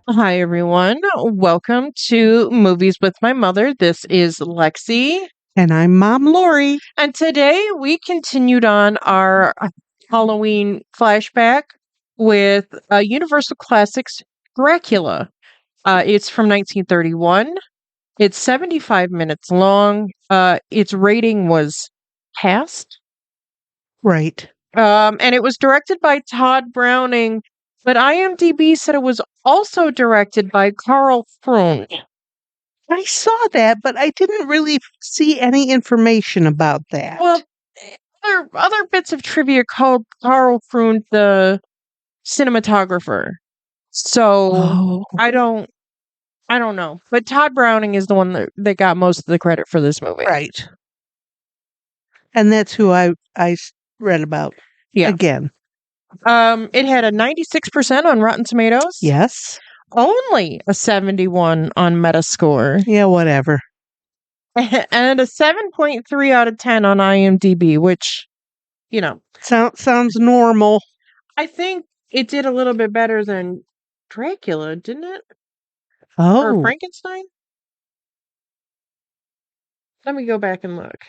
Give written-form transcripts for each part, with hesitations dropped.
Hi, everyone. Welcome to Movies with My Mother. This is Lexi. And I'm Mom Lori. And today we continued on our Halloween flashback with Universal Classics Dracula. It's from 1931. It's 75 minutes long. Its rating was passed. Right. And it was directed by Todd Browning, but IMDb said it was also directed by Carl Freund. I saw that, but I didn't really see any information about that. Well, other bits of trivia called Carl Freund the cinematographer. So I don't know. But Todd Browning is the one that got most of the credit for this movie. Right. And that's who I read about. Yeah. Again. It had a 96% on Rotten Tomatoes. Yes. Only a 71 on Metascore. Yeah, whatever. And a 7.3 out of 10 on IMDb, which, sounds normal. I think it did a little bit better than Dracula, didn't it? Oh. Or Frankenstein? Let me go back and look.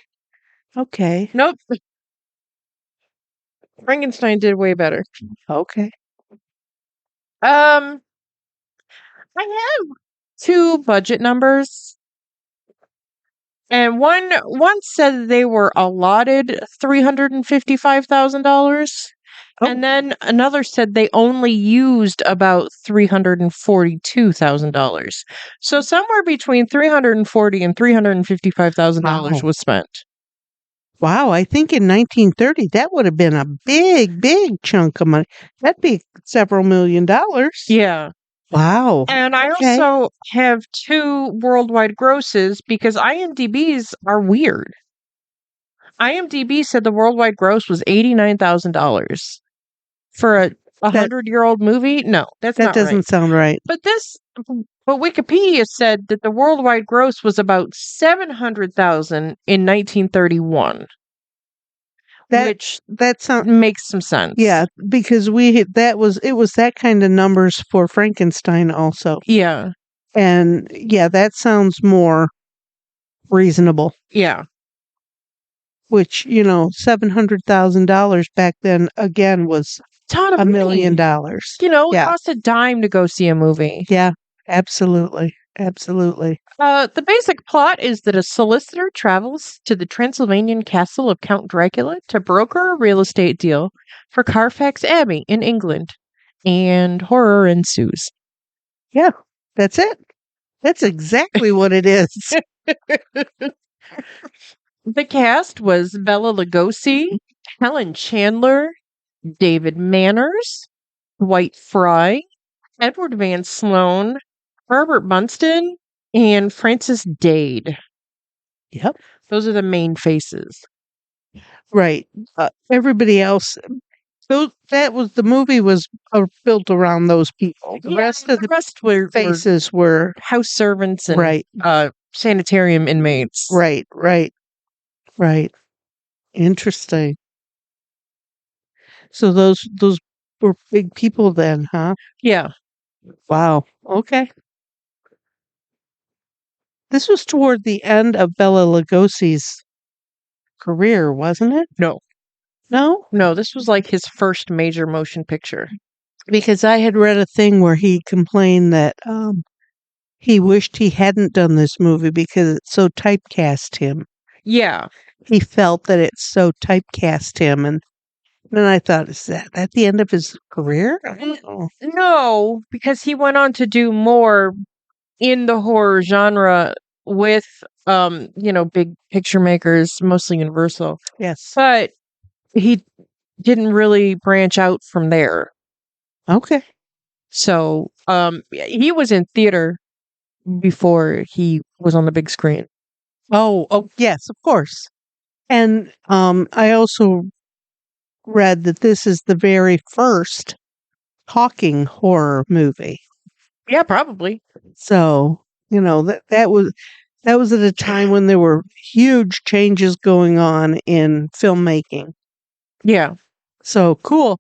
Okay. Nope. Frankenstein did way better. Okay. I have two budget numbers. And one said they were allotted $355,000. Oh. And then another said they only used about $342,000. So somewhere between $340,000 and $355,000 was spent. Wow, I think in 1930 that would have been a big, big chunk of money. That'd be several $1 million. Yeah. Wow. And I also have two worldwide grosses because IMDb's are weird. IMDb said the worldwide gross was $89,000 for a 100-year-old movie. No, that doesn't sound right. But Wikipedia said that the worldwide gross was about $700,000 in 1931. Which makes some sense. Yeah, because it was that kind of numbers for Frankenstein also. Yeah. And yeah, that sounds more reasonable. Yeah. Which, $700,000 back then again was $1 million. It cost a dime to go see a movie. Yeah, absolutely. Absolutely. The basic plot is that a solicitor travels to the Transylvanian castle of Count Dracula to broker a real estate deal for Carfax Abbey in England, and horror ensues. Yeah, that's it. That's exactly what it is. The cast was Bela Lugosi, Helen Chandler, David Manners, Dwight Fry, Edward Van Sloan, Herbert Bunston, and Francis Dade. Yep. Those are the main faces. Right. Everybody else, the movie was built around those people. The rest of the were faces were house servants and sanitarium inmates. Right. Interesting. So those were big people then, huh? Yeah. Wow. Okay. This was toward the end of Bela Lugosi's career, wasn't it? No. No, this was like his first major motion picture. Because I had read a thing where he complained that he wished he hadn't done this movie because it so typecast him. Yeah. He felt that it so typecast him, and then I thought, is that at the end of his career? No, because he went on to do more in the horror genre with big picture makers, mostly Universal. Yes. But he didn't really branch out from there. Okay. So, he was in theater before he was on the big screen. Oh, yes, of course. And I also read that this is the very first talking horror movie. Yeah, probably. So, that was at a time when there were huge changes going on in filmmaking. Yeah. So cool.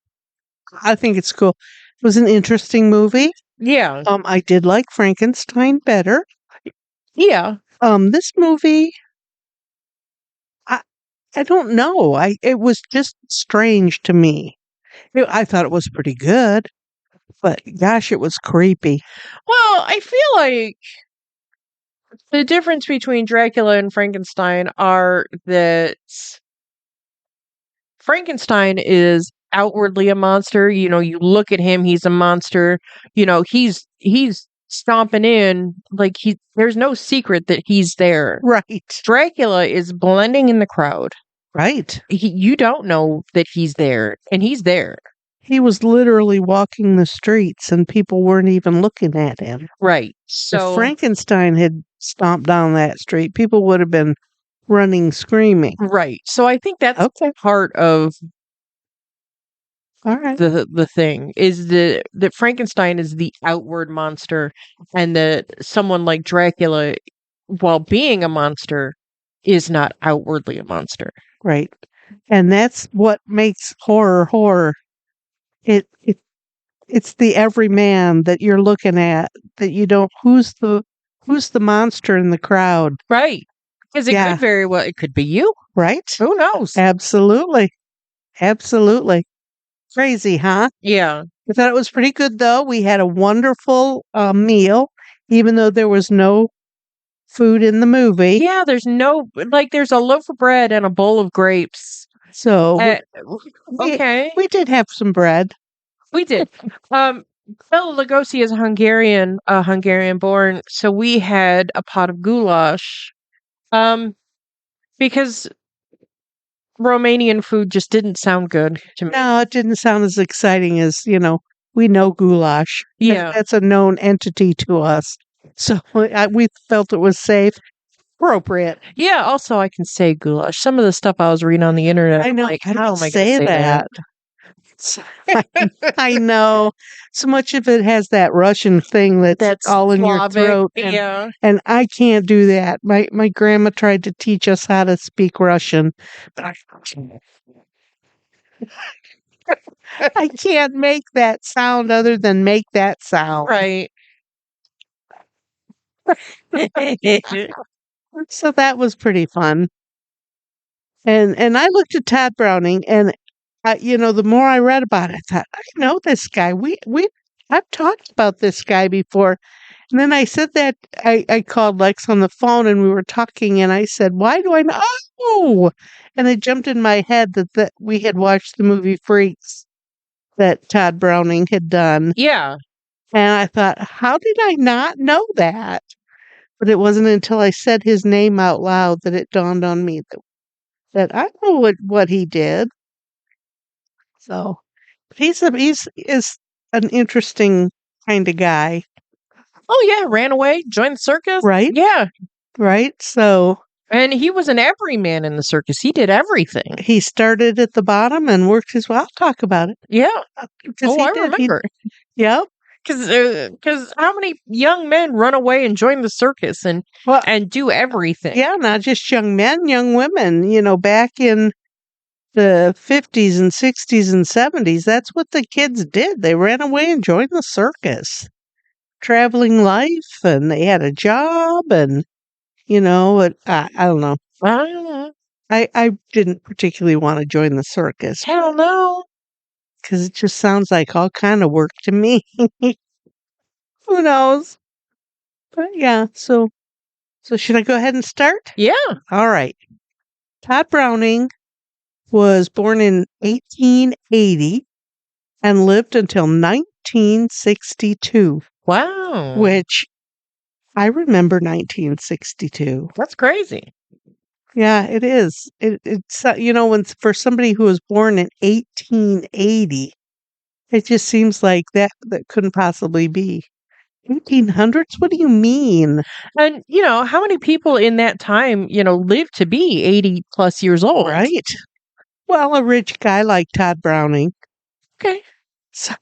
I think it's cool. It was an interesting movie. Yeah. I did like Frankenstein better. Yeah. This movie, I I don't know. It was just strange to me. I thought it was pretty good, but gosh, it was creepy. Well, I feel like the difference between Dracula and Frankenstein are that Frankenstein is outwardly a monster. You know, you look at him, he's a monster. You know, he's stomping in like there's no secret that he's there. Right. Dracula is blending in the crowd. Right. You don't know that he's there, and he's there. He was literally walking the streets and people weren't even looking at him. Right. If So Frankenstein had stomped down that street, people would have been running screaming. right. So I think that's Okay. part of All right. the thing is that Frankenstein is the outward monster, and that someone like Dracula, while being a monster, is not outwardly a monster. Right. And that's what makes horror. It's the everyman that you're looking at that you don't who's the monster in the crowd. Right. Because Yeah. it could be you. Right? Who knows? Absolutely. Absolutely. Crazy, huh? Yeah. I thought it was pretty good though. We had a wonderful meal, even though there was no food in the movie. Yeah, there's a loaf of bread and a bowl of grapes. So Uh, we, okay. we did have some bread. We did. Bela Lugosi is Hungarian born, so we had a pot of goulash. Because Romanian food just didn't sound good to me. No, it didn't sound as exciting as, we know goulash. Yeah. That's a known entity to us. So we felt it was safe, appropriate. Yeah, also I can say goulash. Some of the stuff I was reading on the internet, I I'm know. like, How do how you am I going to say say that? I know. So much of it has that Russian thing that's all in your Slavic. throat. Yeah. And I can't do that. My grandma tried to teach us how to speak Russian, but I can't make that sound other than make that sound. Right. So that was pretty fun. And I looked at Todd Browning, and the more I read about it, I thought, I know this guy. I've talked about this guy before. And then I said that I called Lex on the phone and we were talking, and I said, why do I know? Oh, and it jumped in my head that we had watched the movie Freaks that Todd Browning had done. Yeah. And I thought, how did I not know that? But it wasn't until I said his name out loud that it dawned on me that I know what he did. So he's is an interesting kind of guy. Oh yeah, ran away, joined the circus. Right? Yeah. Right? So And he was an everyman in the circus. He did everything. he started at the bottom and worked his way. I'll talk about it. Yeah. Because I remember. Yep. Because how many young men run away and join the circus and do everything? Yeah, not just young men, young women. Back in the 50s and 60s and 70s, that's what the kids did. They ran away and joined the circus. Traveling life, and they had a job, and I don't know. I don't know. I didn't particularly want to join the circus. Hell no. Because it just sounds like all kind of work to me. Who knows? But yeah, so should I go ahead and start? Yeah. All right. Todd Browning was born in 1880 and lived until 1962. Wow. Which I remember 1962. That's crazy. Yeah, it is. It's when for somebody who was born in 1880, it just seems like that couldn't possibly be. 1800s? What do you mean? And, how many people in that time, lived to be 80 plus years old? Right. Well, a rich guy like Todd Browning. Okay. So,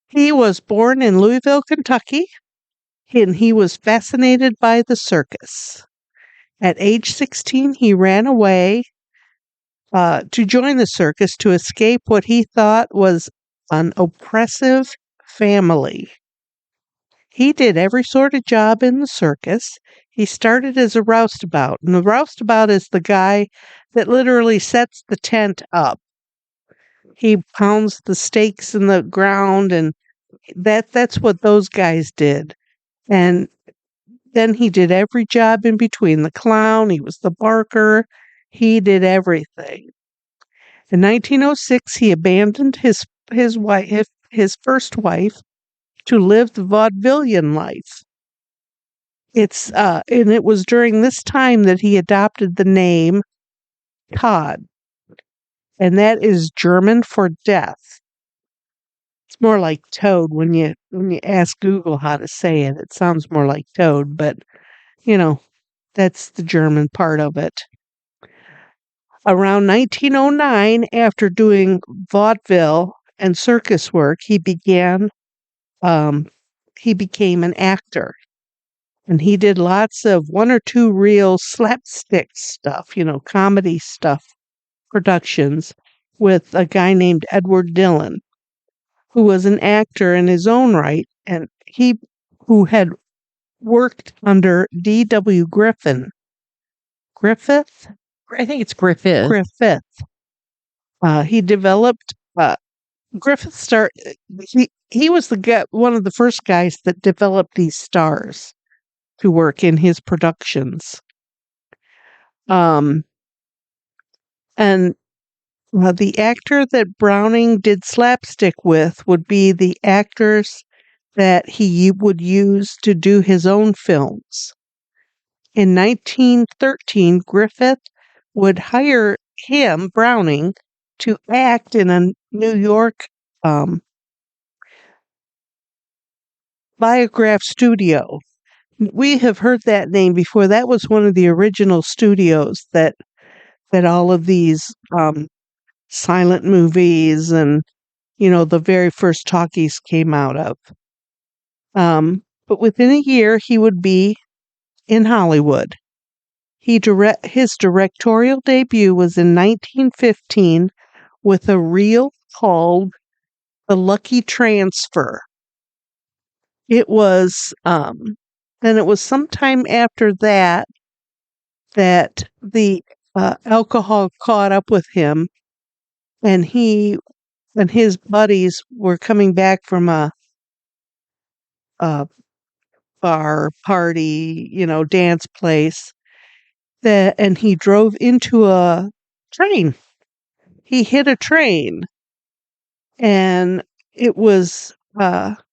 he was born in Louisville, Kentucky, and he was fascinated by the circus. At age 16, he ran away to join the circus to escape what he thought was an oppressive family. He did every sort of job in the circus. He started as a roustabout, and the roustabout is the guy that literally sets the tent up. He pounds the stakes in the ground, and that's what those guys did. And then he did every job in between. The clown, he was the barker, he did everything. In 1906, he abandoned his wife, his first wife, to live the vaudevillian life. And it was during this time that he adopted the name Todd, and that is German for death. It's more like toad when you ask Google how to say it. It sounds more like toad, but you know, that's the German part of it. Around 1909, after doing vaudeville and circus work, um, he became an actor. And he did lots of one or two reel slapstick stuff, comedy stuff, productions with a guy named Edward Dillon, who was an actor in his own right, and who had worked under D.W. Griffith? I think it's Griffith. Griffith. He developed Griffith start. He was one of the first guys that developed these stars to work in his productions. And the actor that Browning did slapstick with would be the actors that he would use to do his own films. In 1913, Griffith would hire him, Browning, to act in a New York Biograph studio. We have heard that name before. That was one of the original studios that all of these silent movies and the very first talkies came out of. But within a year, he would be in Hollywood. His directorial debut was in 1915 with a reel called The Lucky Transfer. It was, and it was sometime after that the alcohol caught up with him, and he and his buddies were coming back from a bar party, dance place, and he drove into a train. He hit a train, and it was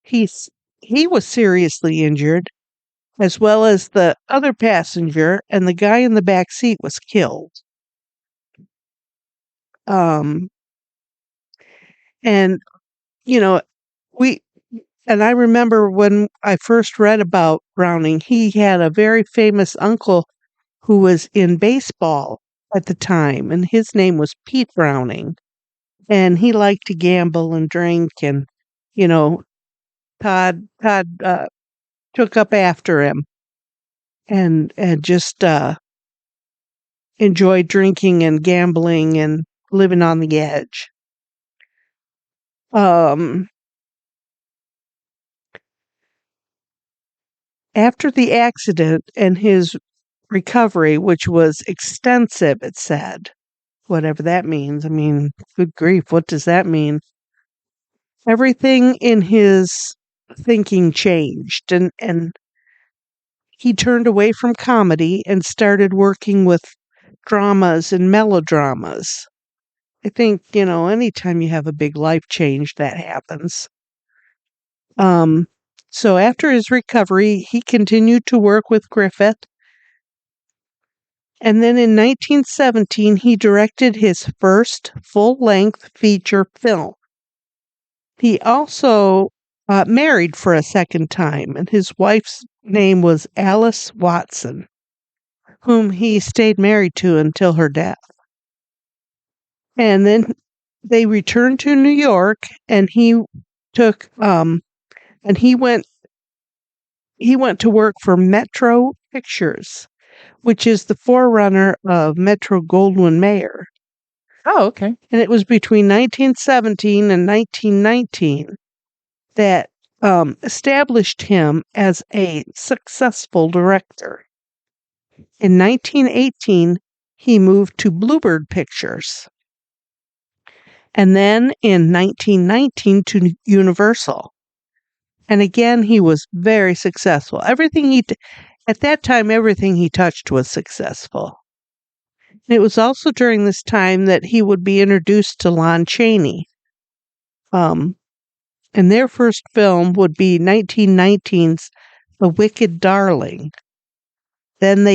he was seriously injured, as well as the other passenger, and the guy in the back seat was killed. And we and I remember when I first read about Browning, he had a very famous uncle who was in baseball at the time, and his name was Pete Browning. And he liked to gamble and drink, and Todd took up after him and just enjoyed drinking and gambling and living on the edge. After the accident and his recovery, which was extensive, it said, whatever that means. I mean, good grief, what does that mean? Everything in his thinking changed, and he turned away from comedy and started working with dramas and melodramas. I think, anytime you have a big life change, that happens. So after his recovery, he continued to work with Griffith. And then in 1917, he directed his first full-length feature film. He also married for a second time, and his wife's name was Alice Watson, whom he stayed married to until her death. And then they returned to New York, and he went to work for Metro Pictures, which is the forerunner of Metro Goldwyn Mayer. Oh, okay. And it was between 1917 and 1919 that established him as a successful director. In 1918, he moved to Bluebird Pictures. And then in 1919 to Universal. And again, he was very successful. At that time, everything he touched was successful. And it was also during this time that he would be introduced to Lon Chaney. And their first film would be 1919's The Wicked Darling. Then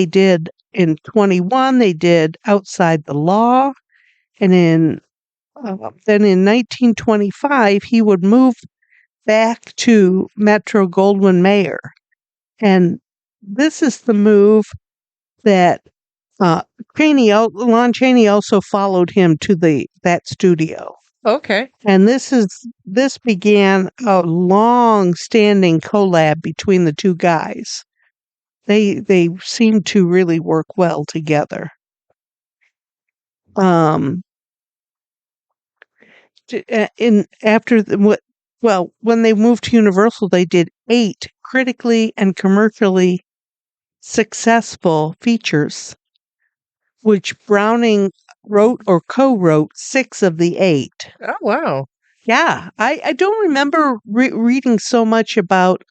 in 21, they did Outside the Law. And then in 1925, he would move back to Metro Goldwyn Mayer. And this is the move that Lon Chaney also followed him to that studio. Okay. And this began a long-standing collab between the two guys. They seemed to really work well together. When they moved to Universal, they did 8 critically and commercially successful features, which Browning wrote or co-wrote 6 of the 8. Oh, wow. Yeah, I don't remember reading so much about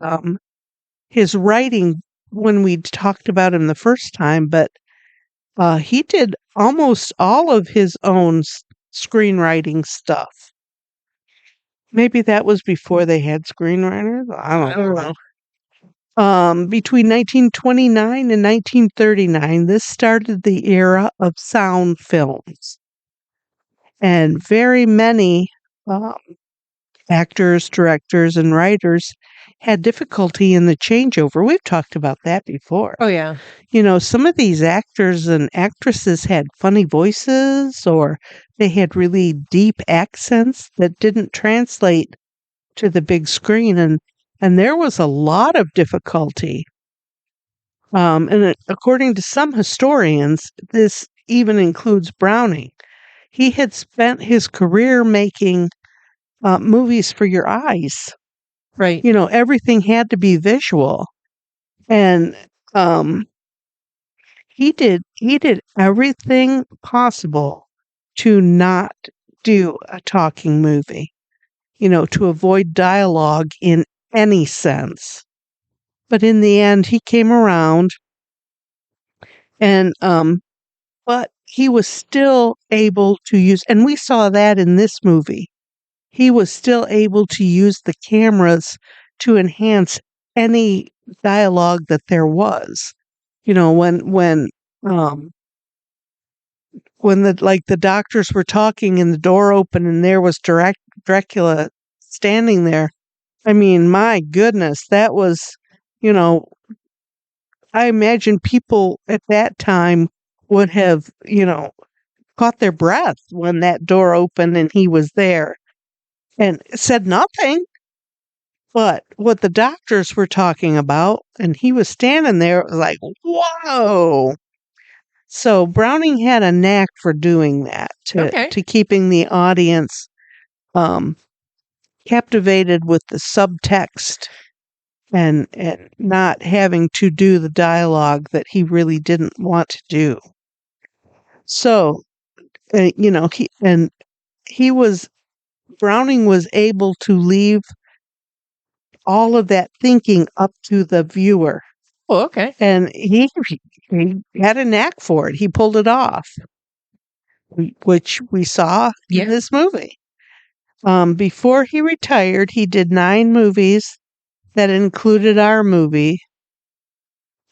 his writing when we talked about him the first time, but he did almost all of his own screenwriting stuff. Maybe that was before they had screenwriters. I don't know. Between 1929 and 1939, this started the era of sound films. And very many actors, directors, and writers had difficulty in the changeover. We've talked about that before. Oh, yeah. Some of these actors and actresses had funny voices, or they had really deep accents that didn't translate to the big screen. And there was a lot of difficulty. And according to some historians, this even includes Browning. He had spent his career making movies for your eyes. Right. Everything had to be visual. And he did everything possible to not do a talking movie, to avoid dialogue in any sense. But in the end, he came around, and but he was still able to use, and we saw that in this movie. He was still able to use the cameras to enhance any dialogue that there was. When the doctors were talking and the door opened and there was Dracula standing there. I mean, my goodness, that was, I imagine people at that time would have, caught their breath when that door opened and he was there and said nothing. But what the doctors were talking about, and he was standing there, it was like, whoa. So Browning had a knack for doing that, to keeping the audience captivated with the subtext and not having to do the dialogue that he really didn't want to do. So, Browning was able to leave all of that thinking up to the viewer. Oh, okay. And he had a knack for it. He pulled it off, which we saw in this movie. Before he retired, he did 9 movies that included our movie.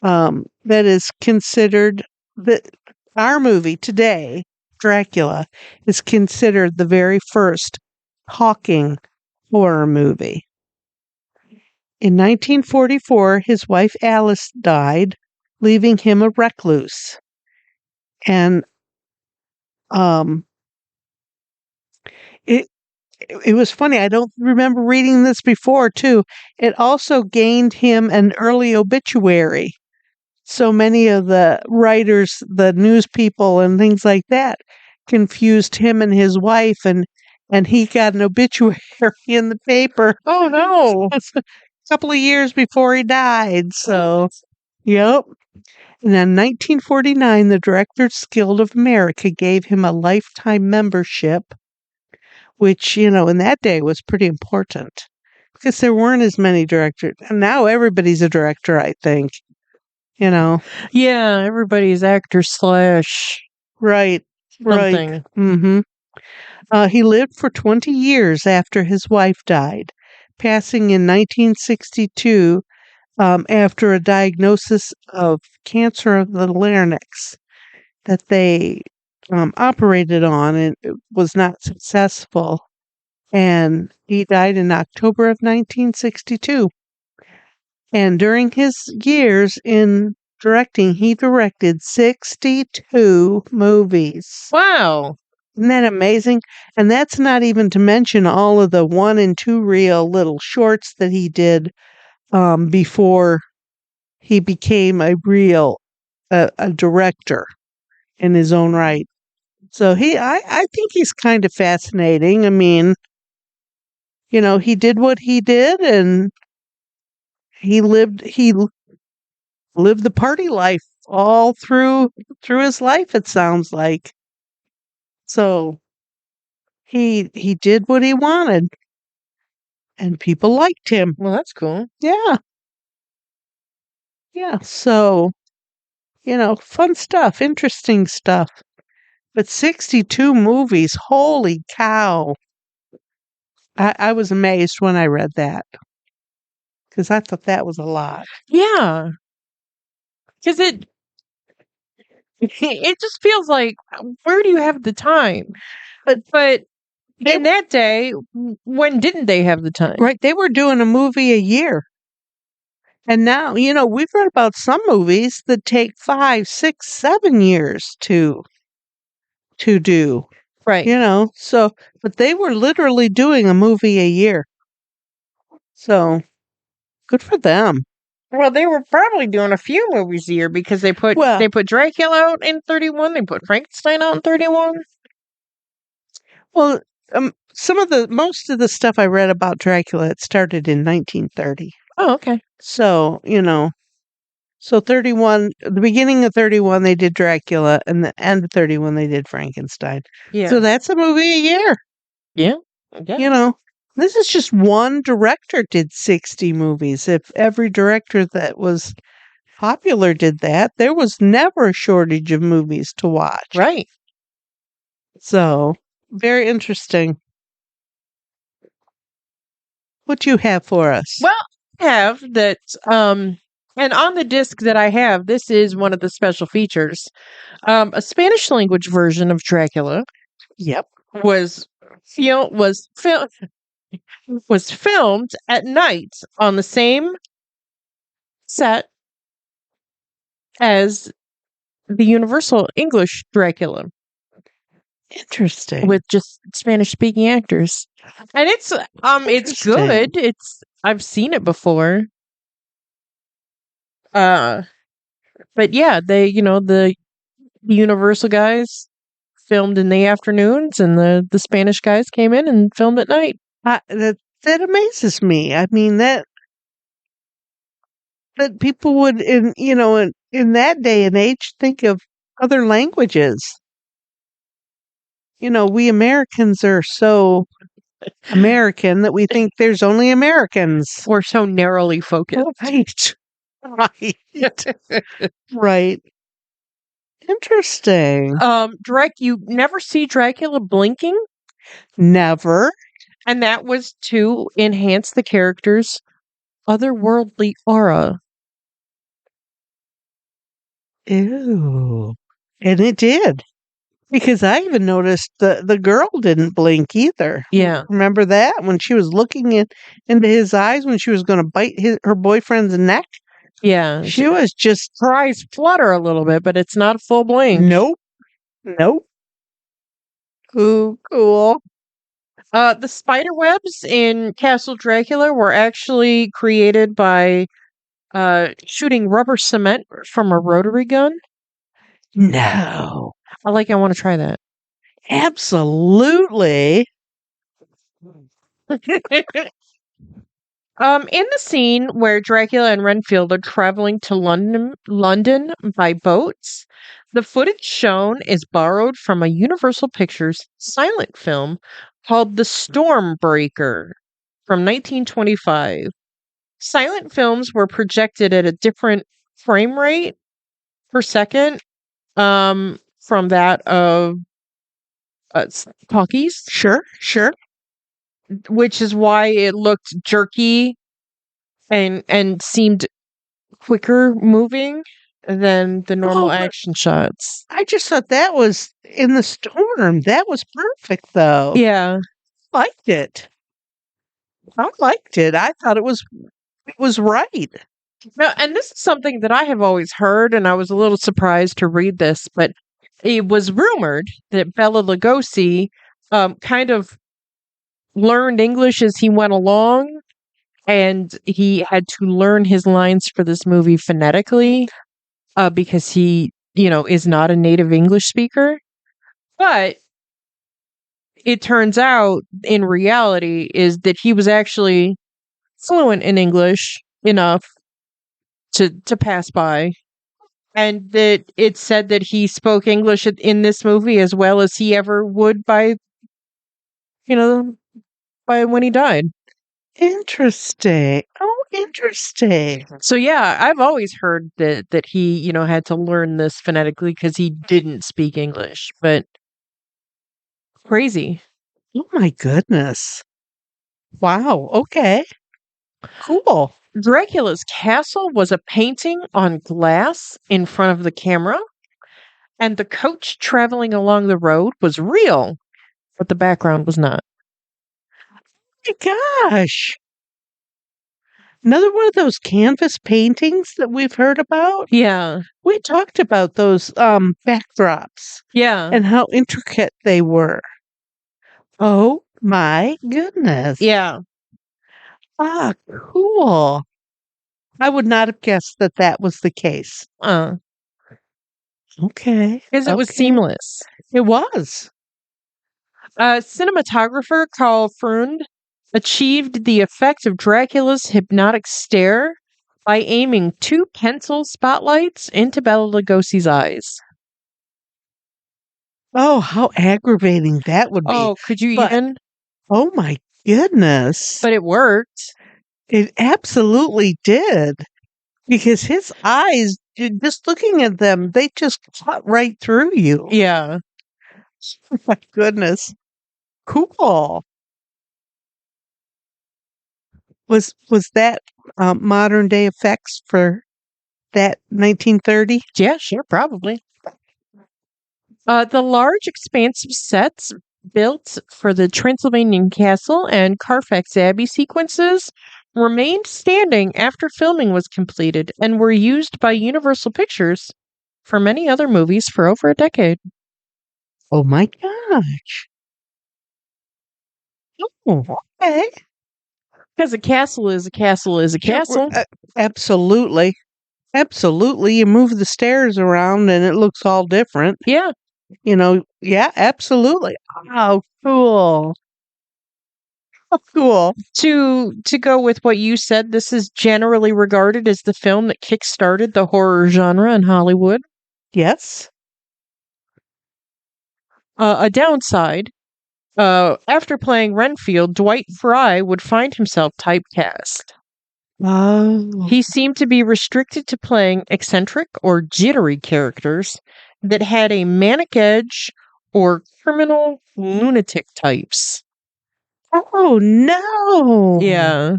That is considered our movie today, Dracula, is considered the very first talking horror movie. In 1944, his wife Alice died, leaving him a recluse. And it was funny. I don't remember reading this before, too. It also gained him an early obituary. So many of the writers, the news people and things like that confused him and his wife, and and he got an obituary in the paper Oh no. a couple of years before he died. So, yep. And in 1949, the Directors Guild of America gave him a lifetime membership, which, in that day was pretty important because there weren't as many directors. And now everybody's a director, I think. Yeah, everybody's actor slash Right, right. something. Mm-hmm. He lived for 20 years after his wife died, passing in 1962 after a diagnosis of cancer of the larynx that they operated on, and it was not successful. And he died in October of 1962. And during his years in directing, he directed 62 movies. Wow. Isn't that amazing? And that's not even to mention all of the 1 and 2 reel little shorts that he did before he became a director in his own right. So I think he's kind of fascinating. I mean, he did what he did, and he lived the party life all through his life, it sounds like. So he did what he wanted, and people liked him. Well, that's cool. Yeah. Yeah. So, fun stuff, interesting stuff. But 62 movies, holy cow. I was amazed when I read that because I thought that was a lot. Yeah. Because it just feels like, where do you have the time? But They, in that day, when didn't they have the time? right, they were doing a movie a year. And now, we've read about some movies that take 5, 6, 7 years to do. Right. So, but they were literally doing a movie a year. So, good for them. Well, they were probably doing a few movies a year because they put Dracula out in 31, they put Frankenstein out in 31. Well, most of the stuff I read about Dracula, it started in 1930. Oh, okay. So, so 31, the beginning of 31, they did Dracula, and the end of 31, they did Frankenstein. Yeah. So that's a movie a year. Yeah. This is just one director did 60 movies. If every director that was popular did that, there was never a shortage of movies to watch. Right. So, very interesting. What do you have for us? Well, I have that, and on the disc that I have, this is one of the special features. A Spanish language version of Dracula. Yep. Was filmed at night on the same set as the Universal English Dracula. Interesting. With just Spanish speaking actors. And it's good. I've seen it before. But yeah, the Universal guys filmed in the afternoons, and the Spanish guys came in and filmed at night. That amazes me. I mean, that people would in that day and age think of other languages. We Americans are so American that we think there's only Americans. We're so narrowly focused. Right. Right. Right. Interesting. You never see Dracula blinking? Never. And that was to enhance the character's otherworldly aura. Ew. And it did. Because I even noticed the girl didn't blink either. Yeah. Remember that? When she was looking into his eyes when she was going to bite her boyfriend's neck? Yeah. She was just... Her eyes flutter a little bit, but it's not a full blink. Nope. Ooh, cool. The spider webs in Castle Dracula were actually created by shooting rubber cement from a rotary gun. No. I want to try that. Absolutely. In the scene where Dracula and Renfield are traveling to London by boats, the footage shown is borrowed from a Universal Pictures silent film called The Stormbreaker from 1925. Silent films were projected at a different frame rate per second from that of talkies, Sure, sure. which is why it looked jerky and seemed quicker moving than the normal Oh, but action shots. I just thought that was in the storm. That was perfect, though. Yeah. Liked it. I liked it. I thought it was right. No, and this is something that I have always heard, and I was a little surprised to read this, but it was rumored that Bela Lugosi kind of learned English as he went along, and he had to learn his lines for this movie phonetically because he, is not a native English speaker. But it turns out, in reality, is that he was actually fluent in English enough to pass by, and that it said that he spoke English in this movie as well as he ever would you know, by when he died. Interesting. Oh, interesting. So yeah, I've always heard that he, had to learn this phonetically because he didn't speak English, but crazy. Oh my goodness. Wow. Okay. Cool. Dracula's castle was a painting on glass in front of the camera, and the coach traveling along the road was real, but the background was not. My gosh. Another one of those canvas paintings that we've heard about. Yeah. We talked about those backdrops Yeah. and how intricate they were. Oh my goodness. Yeah. Ah, cool. I would not have guessed that that was the case. Okay. Because it was Okay. seamless. It was. Cinematographer Carl Freund achieved the effect of Dracula's hypnotic stare by aiming two pencil spotlights into Bela Lugosi's eyes. Oh, how aggravating that would be. Oh, could you But- even? Oh my goodness. But it worked. It absolutely did. Because his eyes, just looking at them, they just cut right through you. Yeah. Oh my goodness. Cool. Was that modern day effects for that 1930? Yeah, sure, probably. The large, expansive sets built for the Transylvanian Castle and Carfax Abbey sequences remained standing after filming was completed and were used by Universal Pictures for many other movies for over a decade. Oh my gosh. Oh, okay. Because a castle is a castle is a castle. Absolutely. Absolutely. You move the stairs around and it looks all different. Yeah. Yeah, absolutely. Oh, cool. Oh, cool. To go with what you said, this is generally regarded as the film that kickstarted the horror genre in Hollywood. Yes. A downside, after playing Renfield, Dwight Fry would find himself typecast. Oh. He seemed to be restricted to playing eccentric or jittery characters that had a manic edge or criminal lunatic types. Oh no. Yeah.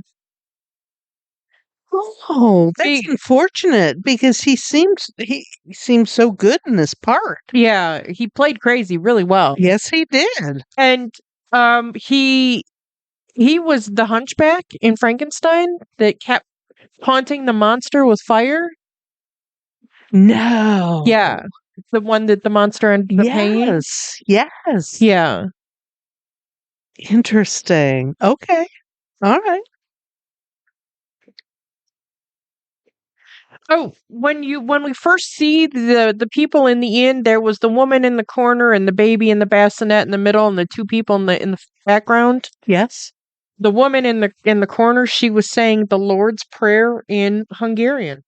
Oh, that's unfortunate because he seems so good in this part. Yeah, he played crazy really well. Yes, he did. And he was the hunchback in Frankenstein that kept haunting the monster with fire. No. Yeah. The one that the monster ended up hanging. Yes. Yes. Yeah. Interesting. Okay. All right. Oh, when we first see the people in the inn, there was the woman in the corner and the baby in the bassinet in the middle and the two people in the background. Yes. The woman in the corner, she was saying the Lord's Prayer in Hungarian.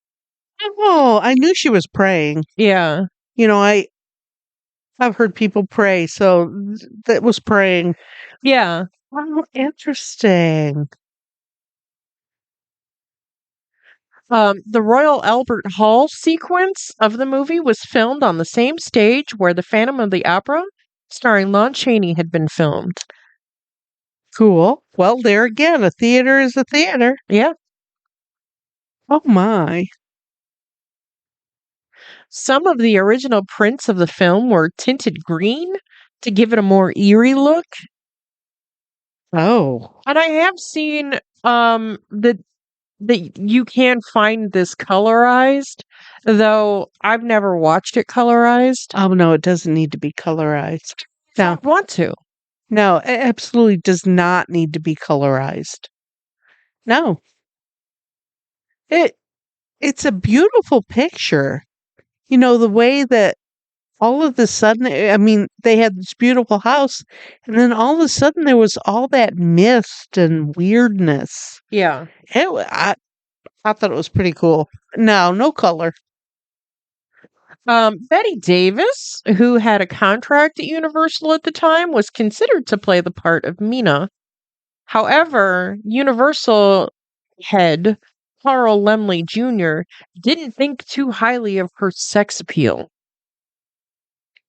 Oh, I knew she was praying. Yeah. You know, I've heard people pray, so that was praying. Yeah. Oh, interesting. The Royal Albert Hall sequence of the movie was filmed on the same stage where The Phantom of the Opera, starring Lon Chaney, had been filmed. Cool. Well, there again, a theater is a theater. Yeah. Oh my. Some of the original prints of the film were tinted green to give it a more eerie look. Oh. And I have seen that you can find this colorized, though I've never watched it colorized. Oh no, it doesn't need to be colorized. I No. want to. No, it absolutely does not need to be colorized. No. It it's a beautiful picture. You know, the way that all of a sudden, I mean, they had this beautiful house, and then all of a sudden there was all that mist and weirdness. Yeah. I thought it was pretty cool. No, no color. Betty Davis, who had a contract at Universal at the time, was considered to play the part of Mina. However, Universal head Carl Laemmle Jr. didn't think too highly of her sex appeal.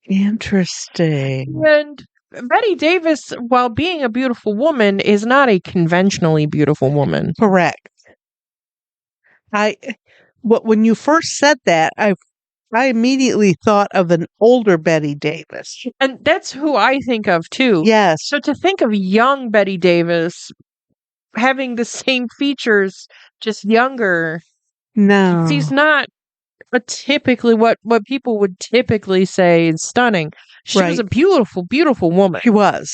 Interesting. And Betty Davis, while being a beautiful woman, is not a conventionally beautiful woman. Correct. When you first said that, I immediately thought of an older Betty Davis. And that's who I think of too. Yes. So to think of young Betty Davis having the same features, just younger, No. she's not a typically what people would typically say is stunning. She was Right. a beautiful, beautiful woman. She was.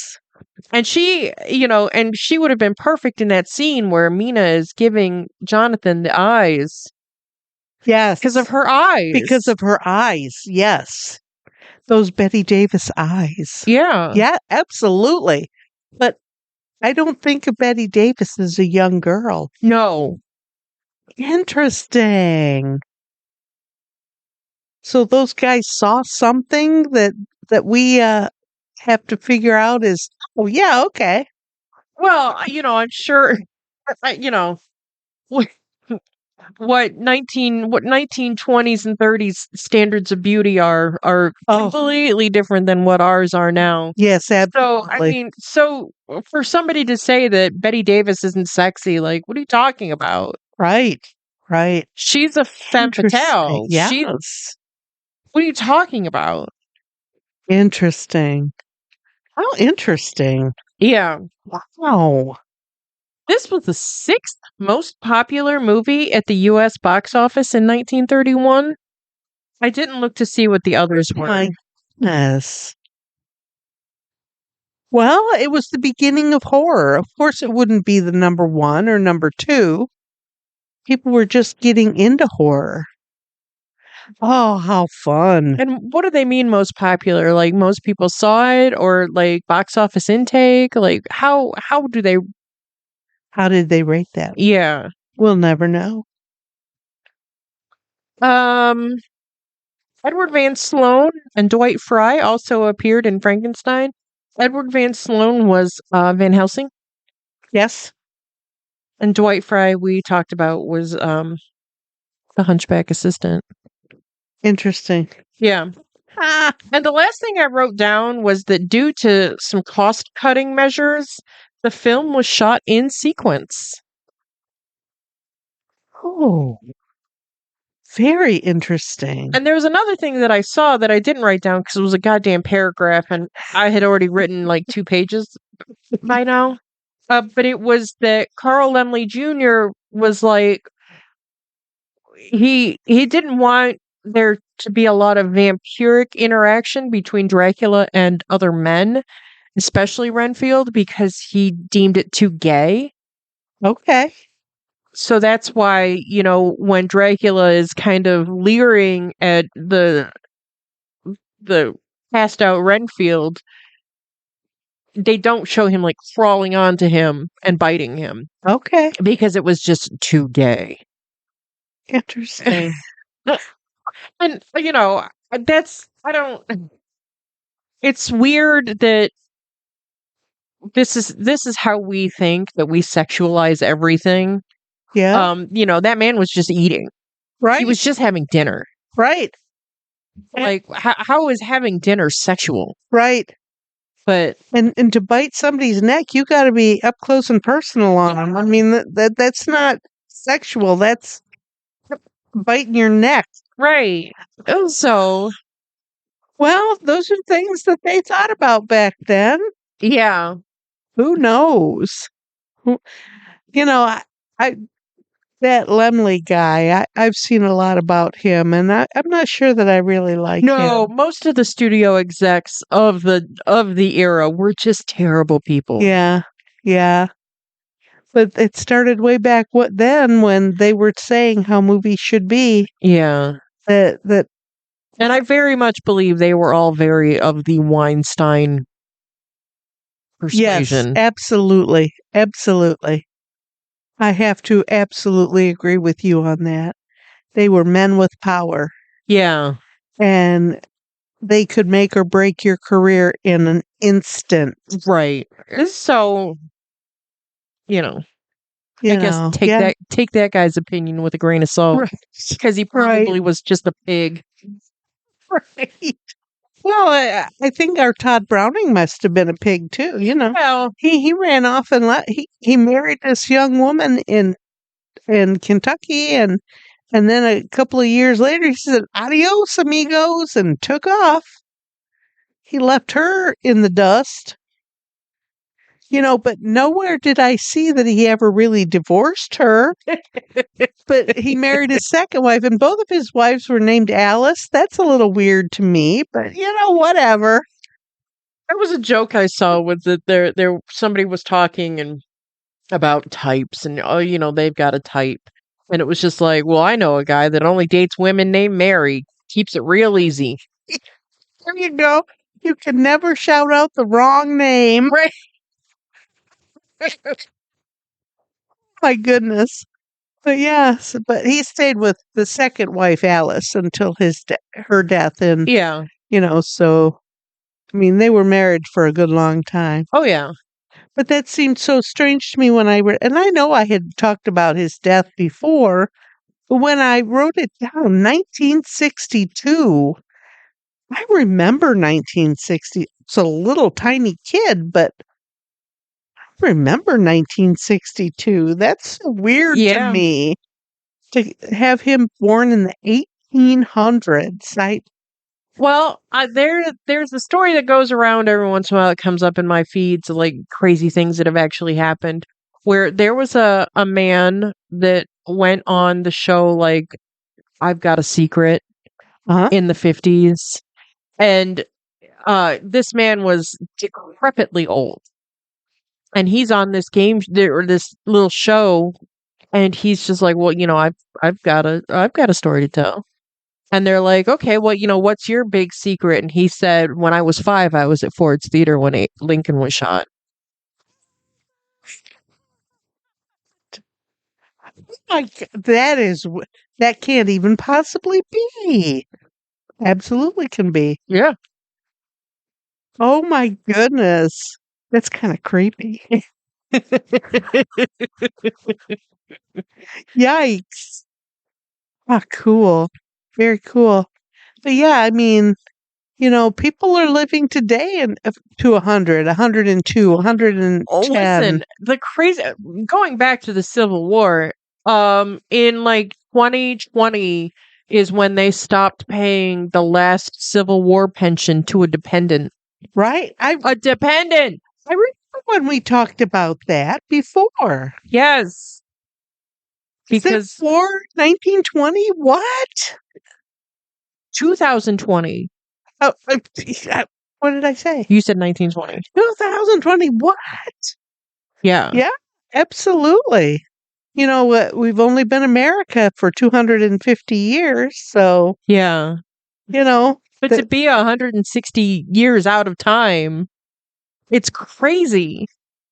And she, and she would have been perfect in that scene where Mina is giving Jonathan the eyes. Yes. Because of her eyes. Because of her eyes. Yes. Those Betty Davis eyes. Yeah. Yeah, absolutely. But I don't think of Betty Davis as a young girl. No. Interesting. So those guys saw something that we have to figure out is, oh yeah, okay. Well, I'm sure, what what 1920s and 30s standards of beauty are Oh. completely different than what ours are now. Yes, So, I absolutely. mean, for somebody to say that Betty Davis isn't sexy, like, what are you talking about? Right. Right. She's a femme fatale. Yes. What are you talking about? Interesting. How interesting. Yeah. Wow. This was the sixth most popular movie at the US box office in 1931. I didn't look to see what the others were. My goodness. Well, it was the beginning of horror. Of course, it wouldn't be the number one or number two. People were just getting into horror. Oh, how fun. And what do they mean most popular? Like most people saw it or like box office intake? Like how do they How did they rate that? Yeah. We'll never know. Um Edward Van Sloan and Dwight Fry also appeared in Frankenstein. Edward Van Sloan was Van Helsing. Yes. And Dwight Fry we talked about was the Hunchback assistant. Interesting. Yeah. And the last thing I wrote down was that due to some cost cutting measures, the film was shot in sequence. Oh, very interesting. And there was another thing that I saw that I didn't write down because it was a goddamn paragraph and I had already written like 2 pages by now. But it was that Carl Laemmle Jr. was like, he didn't want there to be a lot of vampiric interaction between Dracula and other men, especially Renfield, because he deemed it too gay. Okay. So that's why, when Dracula is kind of leering at the passed out Renfield, they don't show him like crawling onto him and biting him Okay. because it was just too gay. Interesting. And that's I don't. It's weird that this is how we think that we sexualize everything. Yeah. That man was just eating. He was Right. just having dinner. Right. And- Like, how is having dinner sexual? Right. But And to bite somebody's neck, you got to be up close and personal on them. I mean, that's not sexual. That's biting your neck. right. So Well, those are things that they thought about back then. yeah. Who knows? Who- You know, I that Lemley guy, I've seen a lot about him, and I'm not sure that I really like No, him. most of the studio execs of the era were just terrible people. Yeah, yeah. But it started way back when they were saying how movies should be. Yeah. That And I very much believe they were all very of the Weinstein yes, persuasion. absolutely, absolutely. I have to absolutely agree with you on that. They were men with power, Yeah. and they could make or break your career in an instant. Right. So, you know, I You guess know, yeah, take that guy's opinion with a grain of salt right, because he right, probably was just a pig. right. Well, I think our Todd Browning must have been a pig too. You know, Well, he ran off and he married this young woman in Kentucky, and then a couple of years later he said adios amigos and took off. He left her in the dust. But nowhere did I see that he ever really divorced her. But he married his second wife, and both of his wives were named Alice. That's a little weird to me, but whatever. there was a joke I saw with that there somebody was talking and about types and they've got a type. And it was just like, well, I know a guy that only dates women named Mary, keeps it real easy. There you go. You can never shout out the wrong name. Right. My goodness. But yes, but he stayed with the second wife, Alice, until her death. And, Yeah. so, I mean, they were married for a good long time. Oh yeah. But that seemed so strange to me when I read, and I know I had talked about his death before, but when I wrote it down, 1962, I remember 1960. It's a little tiny kid, but I remember 1962. That's so weird to Yeah. me to have him born in the 1800s. Well, there's a story that goes around every once in a while. It comes up in my feeds, like crazy things that have actually happened. Where there was a man that went on the show, like I've Got a Secret Uh-huh. in the 50s, and this man was decrepitly old, and he's on this game or this little show, and he's just like, well, I've got a story to tell. And they're like, okay, well, what's your big secret? And he said, when I was 5, I was at Ford's Theater when Lincoln was shot. That can't even possibly be. Absolutely can be. Yeah. Oh my goodness. That's kind of creepy. Yikes. Ah, cool. Very cool. But yeah, I mean, people are living today to 100, 102, Oh, 110. listen, the crazy going back to the Civil War, in like 2020 is when they stopped paying the last Civil War pension to a dependent. Right? A dependent. I remember when we talked about that before. Yes. Is it Because for 1920? What? 2020. Oh, what did I say? You said 1920. 2020. What? Yeah. Yeah, absolutely. We've only been America for 250 years, so, Yeah. you know, But to be 160 years out of time. It's crazy.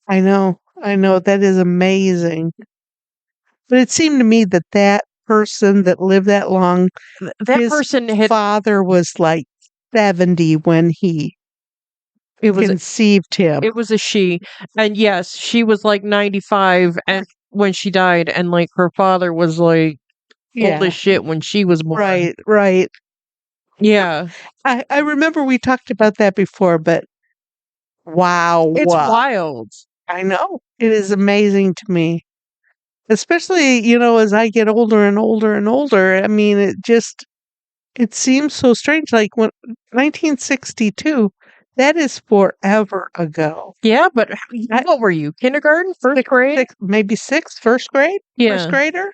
I know. I know. That is amazing. But it seemed to me that that person that lived that long, That his person had father was like 70 when he it was conceived him. it was a she. And yes, she was like 95 and when she died and like her father was like old as Yeah. shit when she was born. Right, right. Yeah. I remember we talked about that before, but wow. It's wild. I know. It is amazing to me. Especially, as I get older and older and older. I mean, it seems so strange. Like when 1962, that is forever ago. Yeah, but I, what were you? Kindergarten? First grade? maybe sixth, first grade, first Yeah. grader.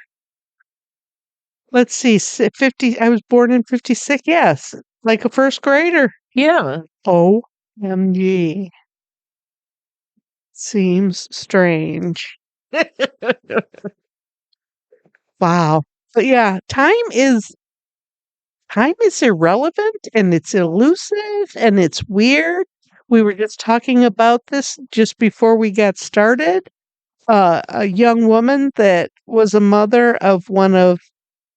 Let's see, 50. I was born in 56. Yes, like a first grader. Yeah. OMG. Seems strange. Wow. But yeah, time is irrelevant and it's elusive and it's weird. We were just talking about this just before we got started. A young woman that was a mother of one of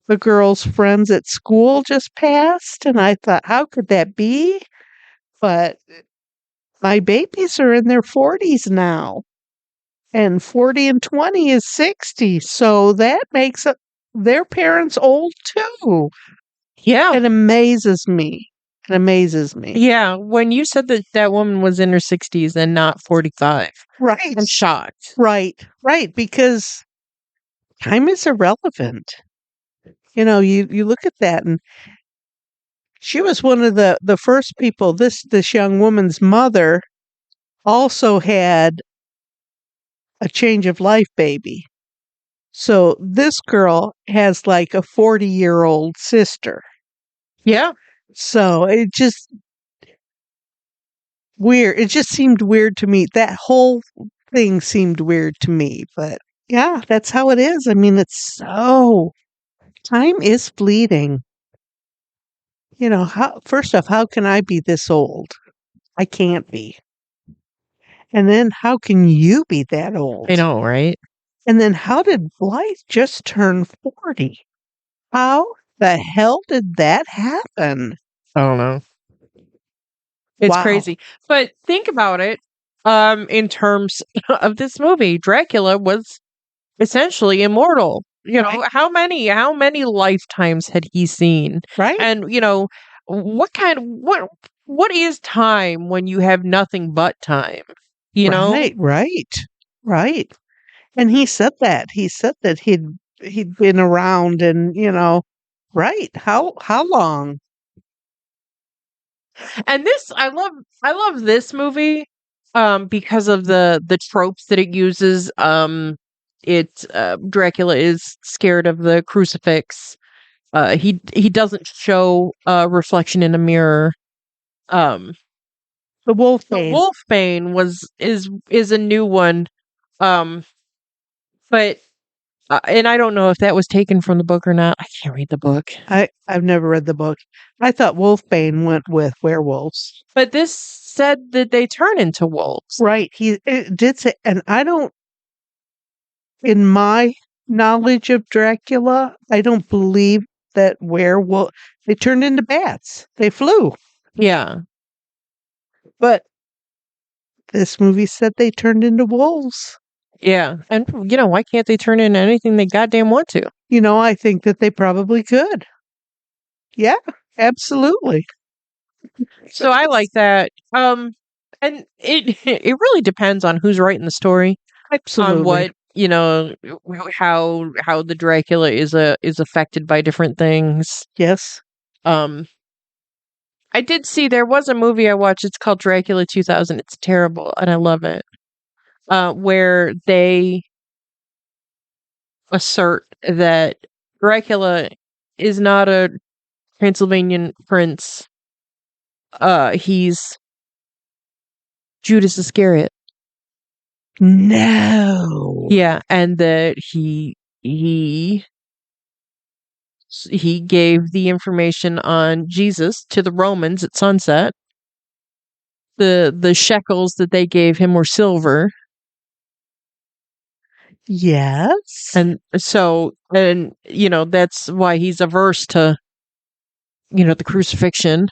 the girl's friends at school just passed, and I thought, how could that be? But my babies are in their 40s now, and 40 and 20 is 60, so that makes their parents old too. Yeah. It amazes me. It amazes me. Yeah. When you said that that woman was in her 60s and not 45, Right. I'm shocked. Right. Right. Because time is irrelevant. You look at that, and she was one of the first people. This young woman's mother also had a change of life baby. So this girl has like a 40-year-old sister. Yeah. So it just weird. It just seemed weird to me. That whole thing seemed weird to me. But yeah, that's how it is. I mean, time is fleeting. First off, how can I be this old? I can't be. And then how can you be that old? I know, right? And then how did Blythe just turn 40? How the hell did that happen? I don't know. It's Wow. crazy. But think about it. In terms of this movie, Dracula was essentially immortal. Right. How many lifetimes had he seen? Right. And what is time when you have nothing but time? You know? Right. Right. Right. And he said that. He said that he'd been around and, right. How long? And this I love this movie because of the tropes that it uses. Dracula is scared of the crucifix. He doesn't show a reflection in a mirror. Um The wolf the bane. Wolfbane is a new one. Um but and I don't know if that was taken from the book or not. I can't read the book. I've never read the book. I thought Wolfbane went with werewolves. But this said that they turn into wolves. Right. It did say, and I don't, in my knowledge of Dracula, I don't believe that werewolf, they turned into bats. They flew. Yeah. But this movie said they turned into wolves. Yeah. And why can't they turn into anything they goddamn want to? I think that they probably could. Yeah, absolutely. So I like that. And it it really depends on who's writing the story, on Absolutely. what, how the Dracula is affected by different things. Yes. Um I did see there was a movie I watched, it's called Dracula 2000. It's terrible and I love it. Where they assert that Dracula is not a Transylvanian prince. He's Judas Iscariot. No. Yeah, and that he gave the information on Jesus to the Romans at sunset. the shekels that they gave him were silver. Yes. And so, and that's why he's averse to, the crucifixion.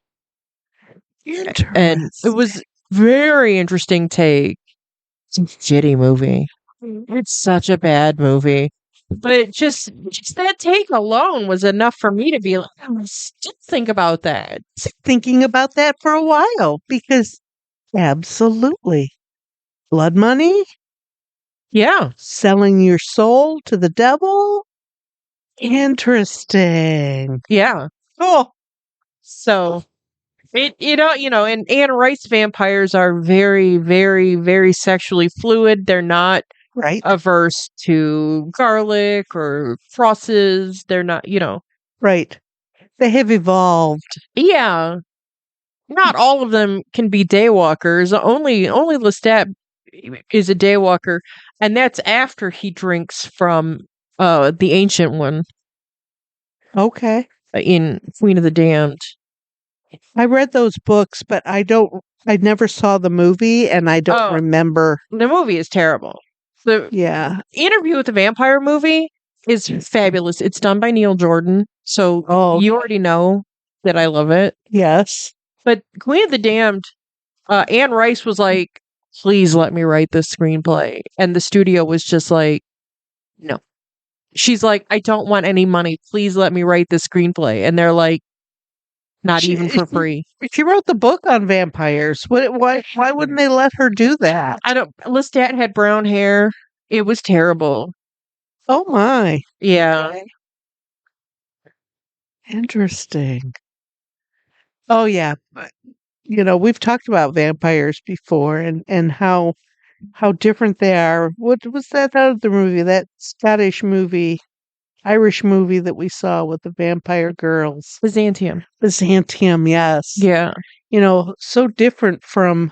And it was very interesting take. It's a shitty movie. It's such a bad movie. But just that take alone was enough for me to be like, I'm still think about that. Thinking about that for a while because absolutely. Blood money? Yeah. Selling your soul to the devil? Interesting. Yeah. Oh, So and Anne Rice vampires are very, very, very sexually fluid. They're not right. averse to garlic or crosses. They're not, Right. They have evolved. Yeah. Not all of them can be daywalkers. Only Lestat is a daywalker, and that's after he drinks from the ancient one Okay. in Queen of the Damned. I read those books, but I never saw the movie and I don't remember. The movie is terrible. The Interview with the Vampire movie is fabulous. It's done by Neil Jordan, so you already know that I love it. Yes. But Queen of the Damned, Anne Rice was like, please let me write this screenplay. And the studio was just like, no. She's like, I don't want any money. Please let me write this screenplay. And they're like, not even for free. She wrote the book on vampires. Why wouldn't they let her do that? Lestat had brown hair. It was terrible. Oh my. Yeah. Okay. Interesting. Oh yeah. We've talked about vampires before and how different they are. What was that other movie? That Scottish movie, Irish movie that we saw with the vampire girls. Byzantium. Byzantium, yes. Yeah. So different from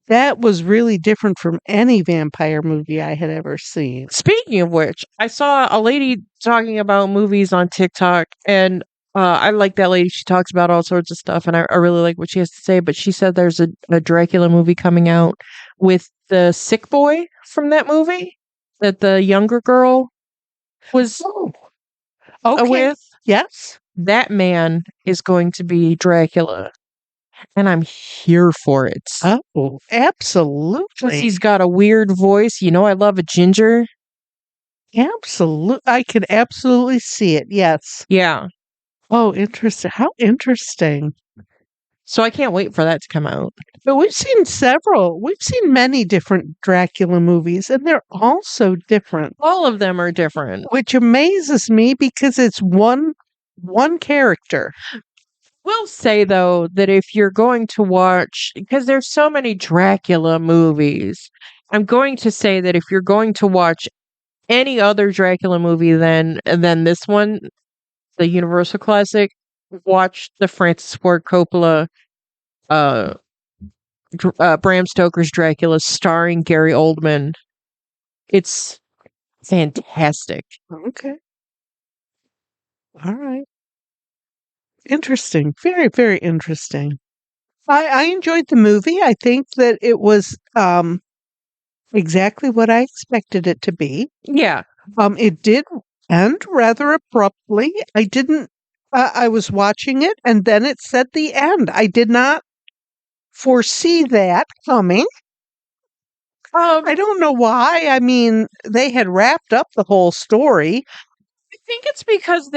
that was really different from any vampire movie I had ever seen. Speaking of which, I saw a lady talking about movies on TikTok, and I like that lady. She talks about all sorts of stuff, and I really like what she has to say. But she said there's a Dracula movie coming out with the sick boy from that movie that the younger girl was with. Yes. That man is going to be Dracula. And I'm here for it. Oh, absolutely. Because he's got a weird voice. I love a ginger. Absolutely. I can absolutely see it. Yes. Yeah. Oh, interesting. How interesting. So I can't wait for that to come out. But we've seen many different Dracula movies, and they're all so different. All of them are different. Which amazes me because it's one character. Will say, though, that if you're going to watch, because there's so many Dracula movies, I'm going to say that if you're going to watch any other Dracula movie than this one, the Universal classic, watch the Francis Ford Coppola, Bram Stoker's Dracula, starring Gary Oldman. It's fantastic. Okay. All right. Interesting. Very, very interesting. I enjoyed the movie. I think that it was exactly what I expected it to be. Yeah. It did end rather abruptly. I was watching it and then it said the end. I did not foresee that coming. I don't know why. I mean, they had wrapped up the whole story. I think it's because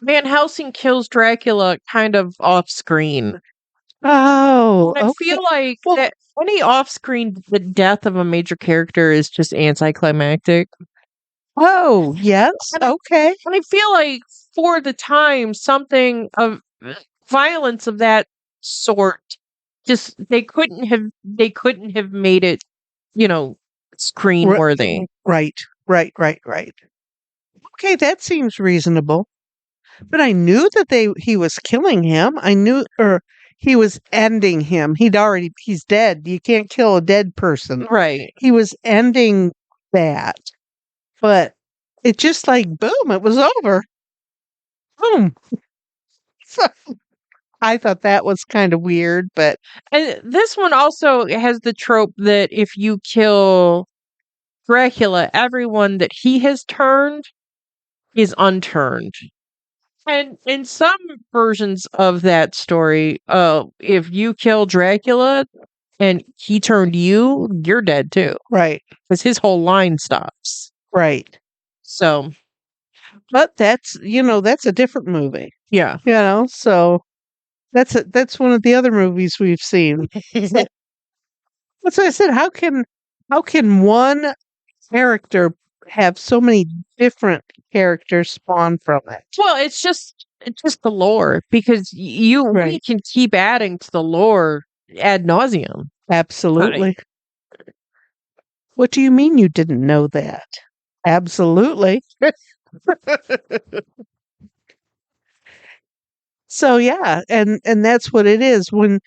Van Helsing kills Dracula kind of off screen. Oh, and I feel like that any off screen the death of a major character is just anticlimactic. Oh, yes. Okay. And I feel like for the time, something of violence of that sort, just they couldn't have made it, screen worthy. Right. Okay, that seems reasonable. But I knew that he was killing him. I knew, or he was ending him. He's dead. You can't kill a dead person. Right. He was ending that. But it just like, boom, it was over. Boom. I thought that was kind of weird, but And this one also has the trope that if you kill Dracula, everyone that he has turned is unturned. And in some versions of that story, if you kill Dracula and he turned you, you're dead too. right, Because his whole line stops. right. So But that's a different movie, yeah. so that's one of the other movies we've seen. So that's why I said, how can one character have so many different characters spawn from it? Well, it's just the lore because we Right. can keep adding to the lore ad nauseum. Absolutely. What do you mean you didn't know that? Absolutely. So yeah, and that's what it is when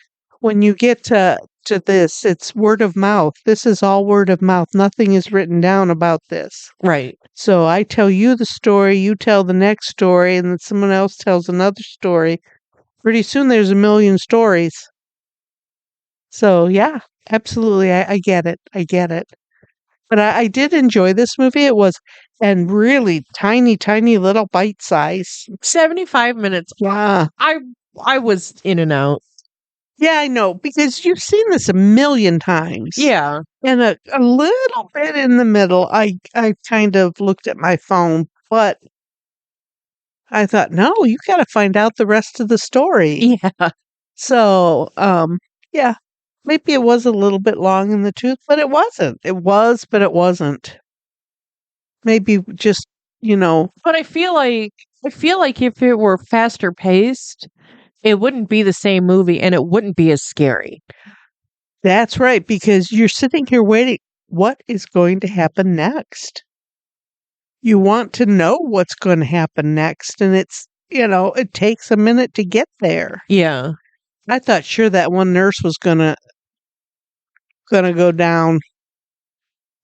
you get to this, it's word of mouth. This is all word of mouth. Nothing is written down about this. Right. So I tell you the story, you tell the next story, and then someone else tells another story. Pretty soon there's a million stories. So yeah, absolutely. I get it. I get it. But I did enjoy this movie. It was and really tiny, tiny little bite size. 75 minutes. Yeah. I was in and out. Yeah, I know, because you've seen this a million times. Yeah. And a little bit in the middle, I kind of looked at my phone, but I thought, no, you got to find out the rest of the story. Yeah. So, yeah, maybe it was a little bit long in the tooth, but it wasn't. It was, but it wasn't. Maybe just, you know, But I feel like if it were faster paced, it wouldn't be the same movie and it wouldn't be as scary. that's right, because you're sitting here waiting. What is going to happen next? You want to know what's going to happen next, and it takes a minute to get there. Yeah. I thought sure that one nurse was gonna go down.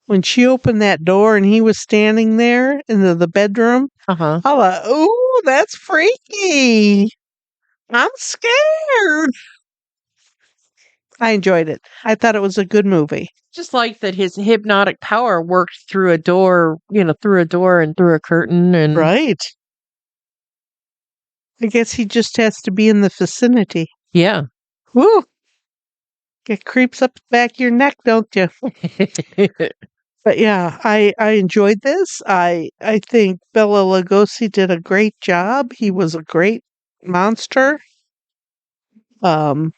When she opened that door and he was standing there in the bedroom, Uh-huh. I thought, ooh, that's freaky. I'm scared. I enjoyed it. I thought it was a good movie. Just like that his hypnotic power worked through a door, through a door and through a curtain and Right. I guess he just has to be in the vicinity. yeah. Woo! It creeps up the back of your neck, don't you? But yeah, I enjoyed this. I think Bela Lugosi did a great job. He was a great monster. Um,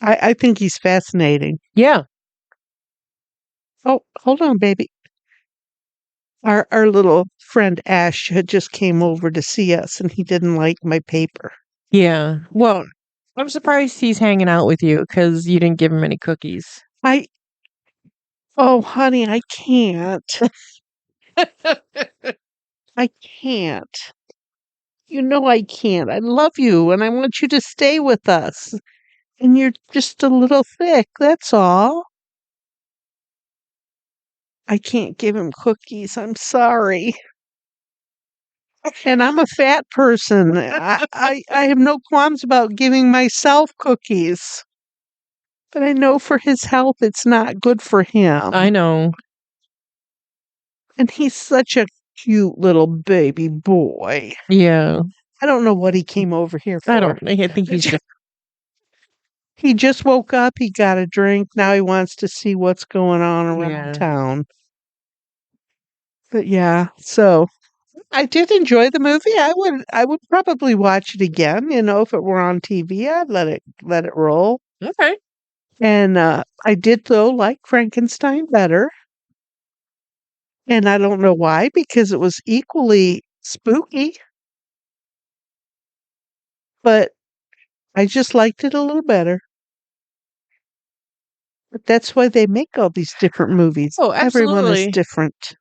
I think he's fascinating. Yeah. Oh, hold on, baby. Our little friend Ash had just came over to see us, and he didn't like my paper. Yeah. Well, I'm surprised he's hanging out with you because you didn't give him any cookies. I oh, honey, I can't. I can't. You know I can't. I love you, and I want you to stay with us. And you're just a little thick. That's all. I can't give him cookies. I'm sorry. And I'm a fat person. I have no qualms about giving myself cookies. But I know for his health, it's not good for him. I know. And he's such a cute little baby boy. Yeah. I don't know what he came over here for. I think he's just He just woke up. He got a drink. Now he wants to see what's going on around yeah. town. But yeah, so I did enjoy the movie. I would probably watch it again. If it were on TV, I'd let it roll. Okay. And I did though like Frankenstein better, and I don't know why because it was equally spooky, but I just liked it a little better. But that's why they make all these different movies. Oh, Everyone is absolutely. different.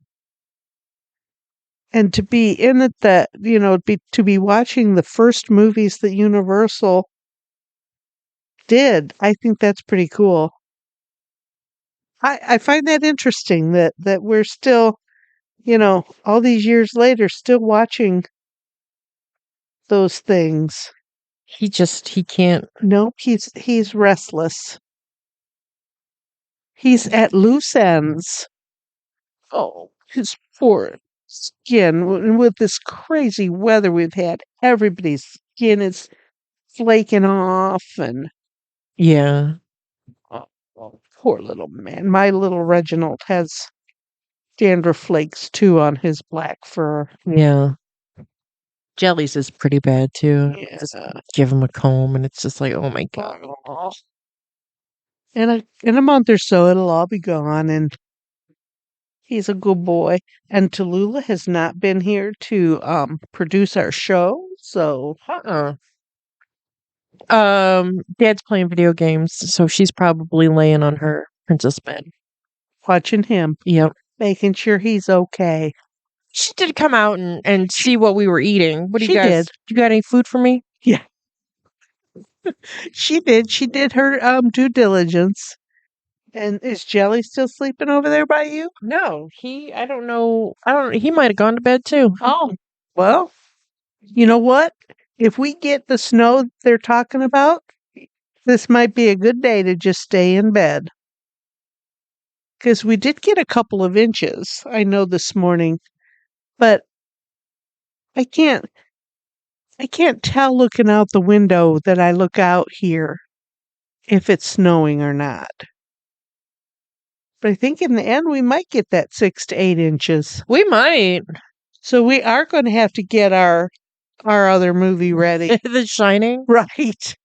And to be in it to be watching the first movies that Universal did, I think that's pretty cool. I find that interesting that we're still, all these years later, still watching those things. he can't. Nope, he's restless. He's at loose ends. Oh, his poor skin. And with this crazy weather we've had, everybody's skin is flaking off, and Yeah. oh, poor little man. My little Reginald has dandruff flakes too on his black fur. Yeah. Jelly's is pretty bad too. Just Yeah. give him a comb and it's just like, oh my god. Oh. In a month or so, it'll all be gone, and he's a good boy. And Tallulah has not been here to produce our show, so Uh-uh. Dad's playing video games, so she's probably laying on her princess bed. watching him, Yep. making sure he's okay. She did come out and see what we were eating. What do you She guys? did. You got any food for me? Yeah, she did. She did her due diligence. And is Jelly still sleeping over there by you? No, I don't know. He might have gone to bed too. Oh, well, you know what? If we get the snow they're talking about, this might be a good day to just stay in bed. Because we did get a couple of inches, I know this morning, but I can't I can't tell looking out the window that I look out here if it's snowing or not. But I think in the end we might get that 6 to 8 inches. We might. So we are going to have to get our other movie ready. The Shining. Right.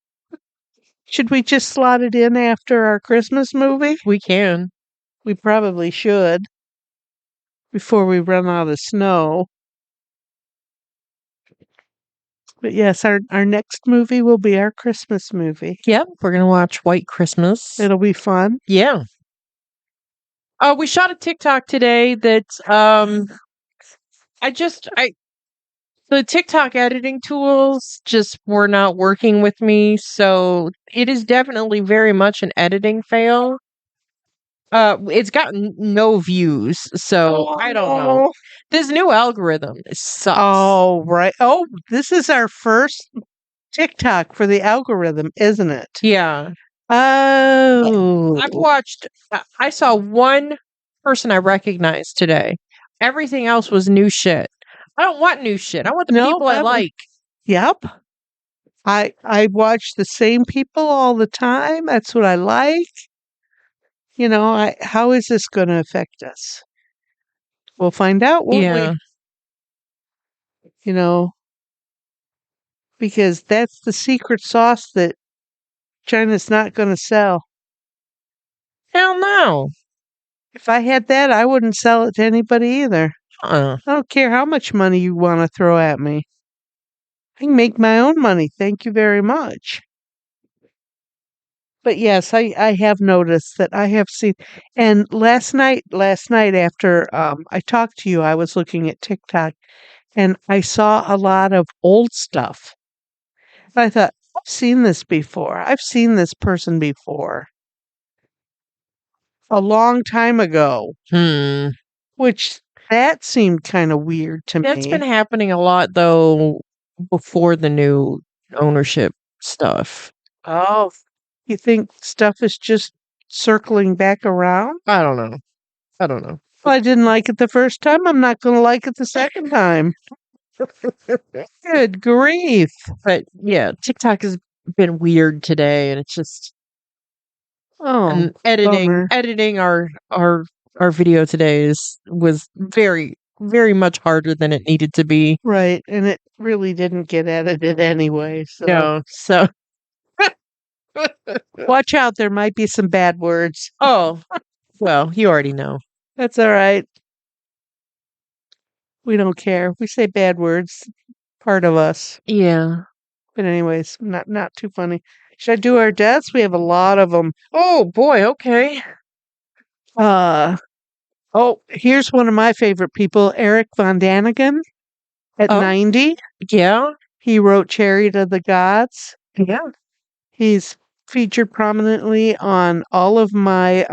Should we just slot it in after our Christmas movie? We can. We probably should before we run out of snow. But yes, our next movie will be our Christmas movie. Yep, we're gonna watch White Christmas. It'll be fun. Yeah. We shot a TikTok today that I the TikTok editing tools just were not working with me, so it is definitely very much an editing fail. It's gotten no views, so I don't know. This new algorithm sucks. Oh, right. Oh, this is our first TikTok for the algorithm, isn't it? Yeah. Oh. I saw one person I recognized today. Everything else was new shit. I don't want new shit. I want the people I like. Yep. I watch the same people all the time. That's what I like. You know, how is this going to affect us? We'll find out, won't we? You know, because that's the secret sauce that China's not going to sell. Hell no. If I had that, I wouldn't sell it to anybody either. I don't care how much money you want to throw at me. I can make my own money. Thank you very much. But yes, I have noticed that I have seen, and last night after I talked to you, I was looking at TikTok and I saw a lot of old stuff. I thought, I've seen this before. I've seen this person before. A long time ago. Which that seemed kind of weird to me. That's been happening a lot though before the new ownership stuff. Oh, you think stuff is just circling back around? I don't know. Well, I didn't like it the first time. I'm not going to like it the second time. Good grief. But yeah, TikTok has been weird today, and it's just and editing our video today was very very much harder than it needed to be. Right, and it really didn't get edited anyway. So no, so watch out, there might be some bad words. Oh, well, you already know. That's all right. We don't care. We say bad words. Part of us. Yeah. But anyways, not too funny. Should I do our deaths? We have a lot of them. Oh boy, okay. Here's one of my favorite people, Eric Von Daniken, at 90. Yeah. He wrote Chariot of the Gods. Yeah. He's featured prominently on all of my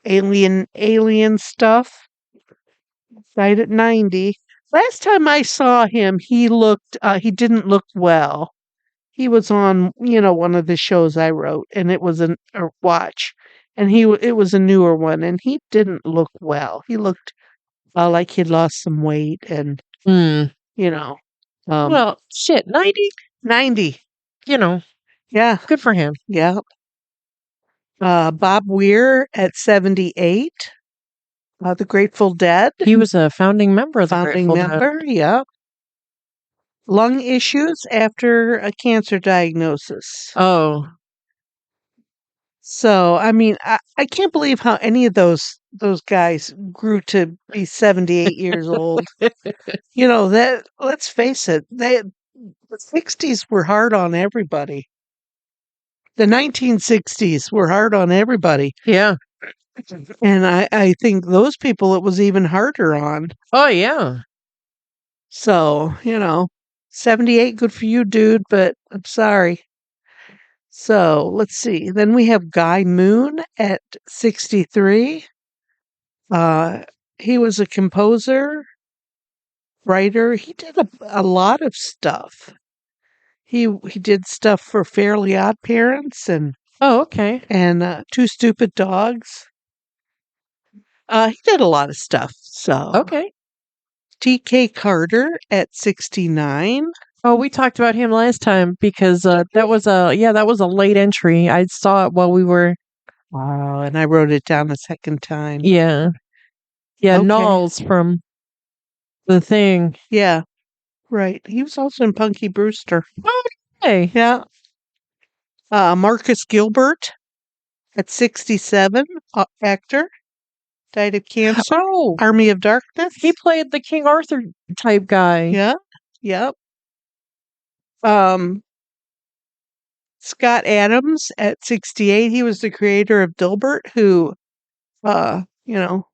alien stuff. Died at 90. Last time I saw him, he didn't look well. He was on, one of the shows I wrote, and it was a watch, and it was a newer one, and he didn't look well. He looked like he'd lost some weight, and Hmm. you know, um, Well, shit, 90? 90. You know, Yeah, good for him. yeah. Bob Weir at 78. The Grateful Dead, He was a founding member of the founding Grateful Dead. member. Yeah. Lung issues after a cancer diagnosis. Oh, So, I mean, I can't believe how any of those guys grew to be 78 years old. That let's face it, the 60s were hard on everybody. The 1960s were hard on everybody. yeah. And I think those people it was even harder on. Oh, yeah. So, 78, good for you, dude, but I'm sorry. So let's see. Then we have Guy Moon at 63. Uh, he was a composer, writer. He did a lot of stuff. He did stuff for Fairly Odd Parents Oh, okay. and Two Stupid Dogs. He did a lot of stuff. So Okay. T.K. Carter at 69. Oh, we talked about him last time because that was a late entry. I saw it while we were Wow, and I wrote it down a second time. yeah. Yeah, Okay. Knowles from The Thing. Yeah, right. He was also in Punky Brewster. Okay. Yeah. Marcus Gilbert at 67, actor, died of cancer. Oh, Army of Darkness. he played the King Arthur type guy. Yeah, yep. Um, Scott Adams at 68. He was the creator of Dilbert, who, uh, you know,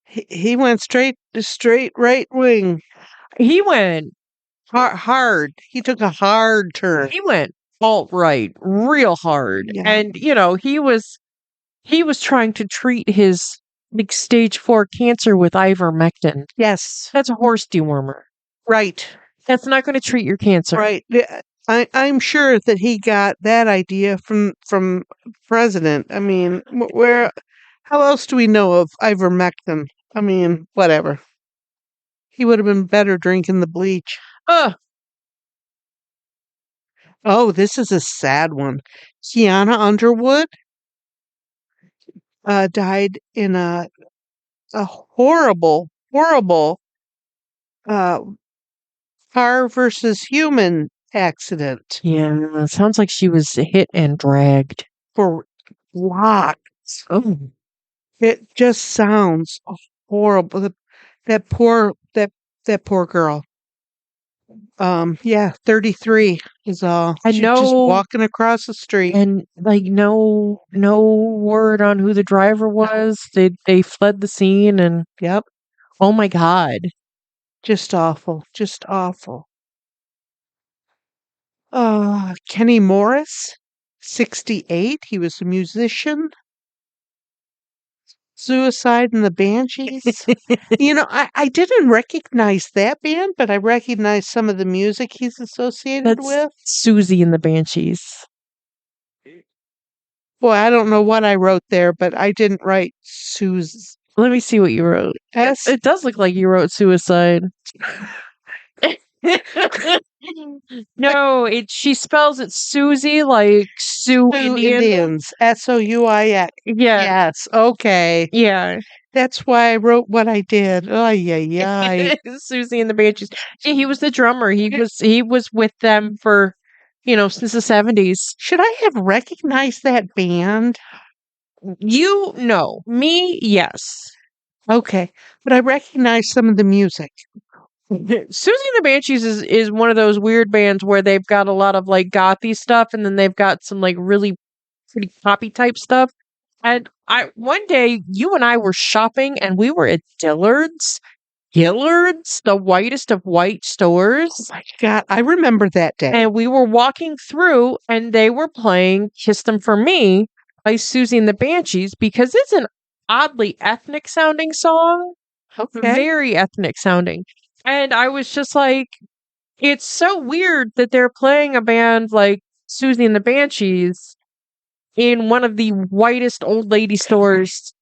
he went straight right wing, He went hard. He took a hard turn. he went alt-right real hard. Yeah. And he was trying to treat his like stage 4 cancer with ivermectin. Yes, That's a horse dewormer. right, That's not going to treat your cancer. right. Yeah, I'm sure that he got that idea from president. I mean, where? How else do we know of ivermectin? I mean, whatever. He would have been better drinking the bleach. Ugh. Oh, this is a sad one. Kiana Underwood died in a horrible, horrible uh, car versus human accident Yeah, sounds like she was hit and dragged. for lots. Oh. It just sounds horrible. That poor that poor girl. Yeah, 33 is all. And She's just no walking across the street. and like no word on who the driver was. They fled the scene and Yep, oh my god. just awful, just awful. Kenny Morris, 68. He was a musician. Suicide and the Banshees. I didn't recognize that band, but I recognized some of the music he's associated That's with. Susie and the Banshees. Boy, I don't know what I wrote there, but I didn't write Suze. Let me see what you wrote. S. It does look like you wrote suicide. No, she spells it Susie like Sioux Indian. Indians. Souix. Yeah. Yes. Okay. Yeah. That's why I wrote what I did. Oh, yeah. Susie and the Banshees. Yeah, he was the drummer. He was with them for, since the 70s. Should I have recognized that band? You no. Me, yes. Okay. But I recognized some of the music. Susie and the Banshees is one of those weird bands where they've got a lot of like gothy stuff and then they've got some like really pretty poppy type stuff. And one day you and I were shopping and we were at Dillard's, the whitest of white stores. Oh my God, I remember that day. And we were walking through and they were playing Kiss Them For Me by Susie and the Banshees because it's an oddly ethnic sounding song. Okay. very ethnic sounding. And I was just like, it's so weird that they're playing a band like Susie and the Banshees in one of the whitest old lady stores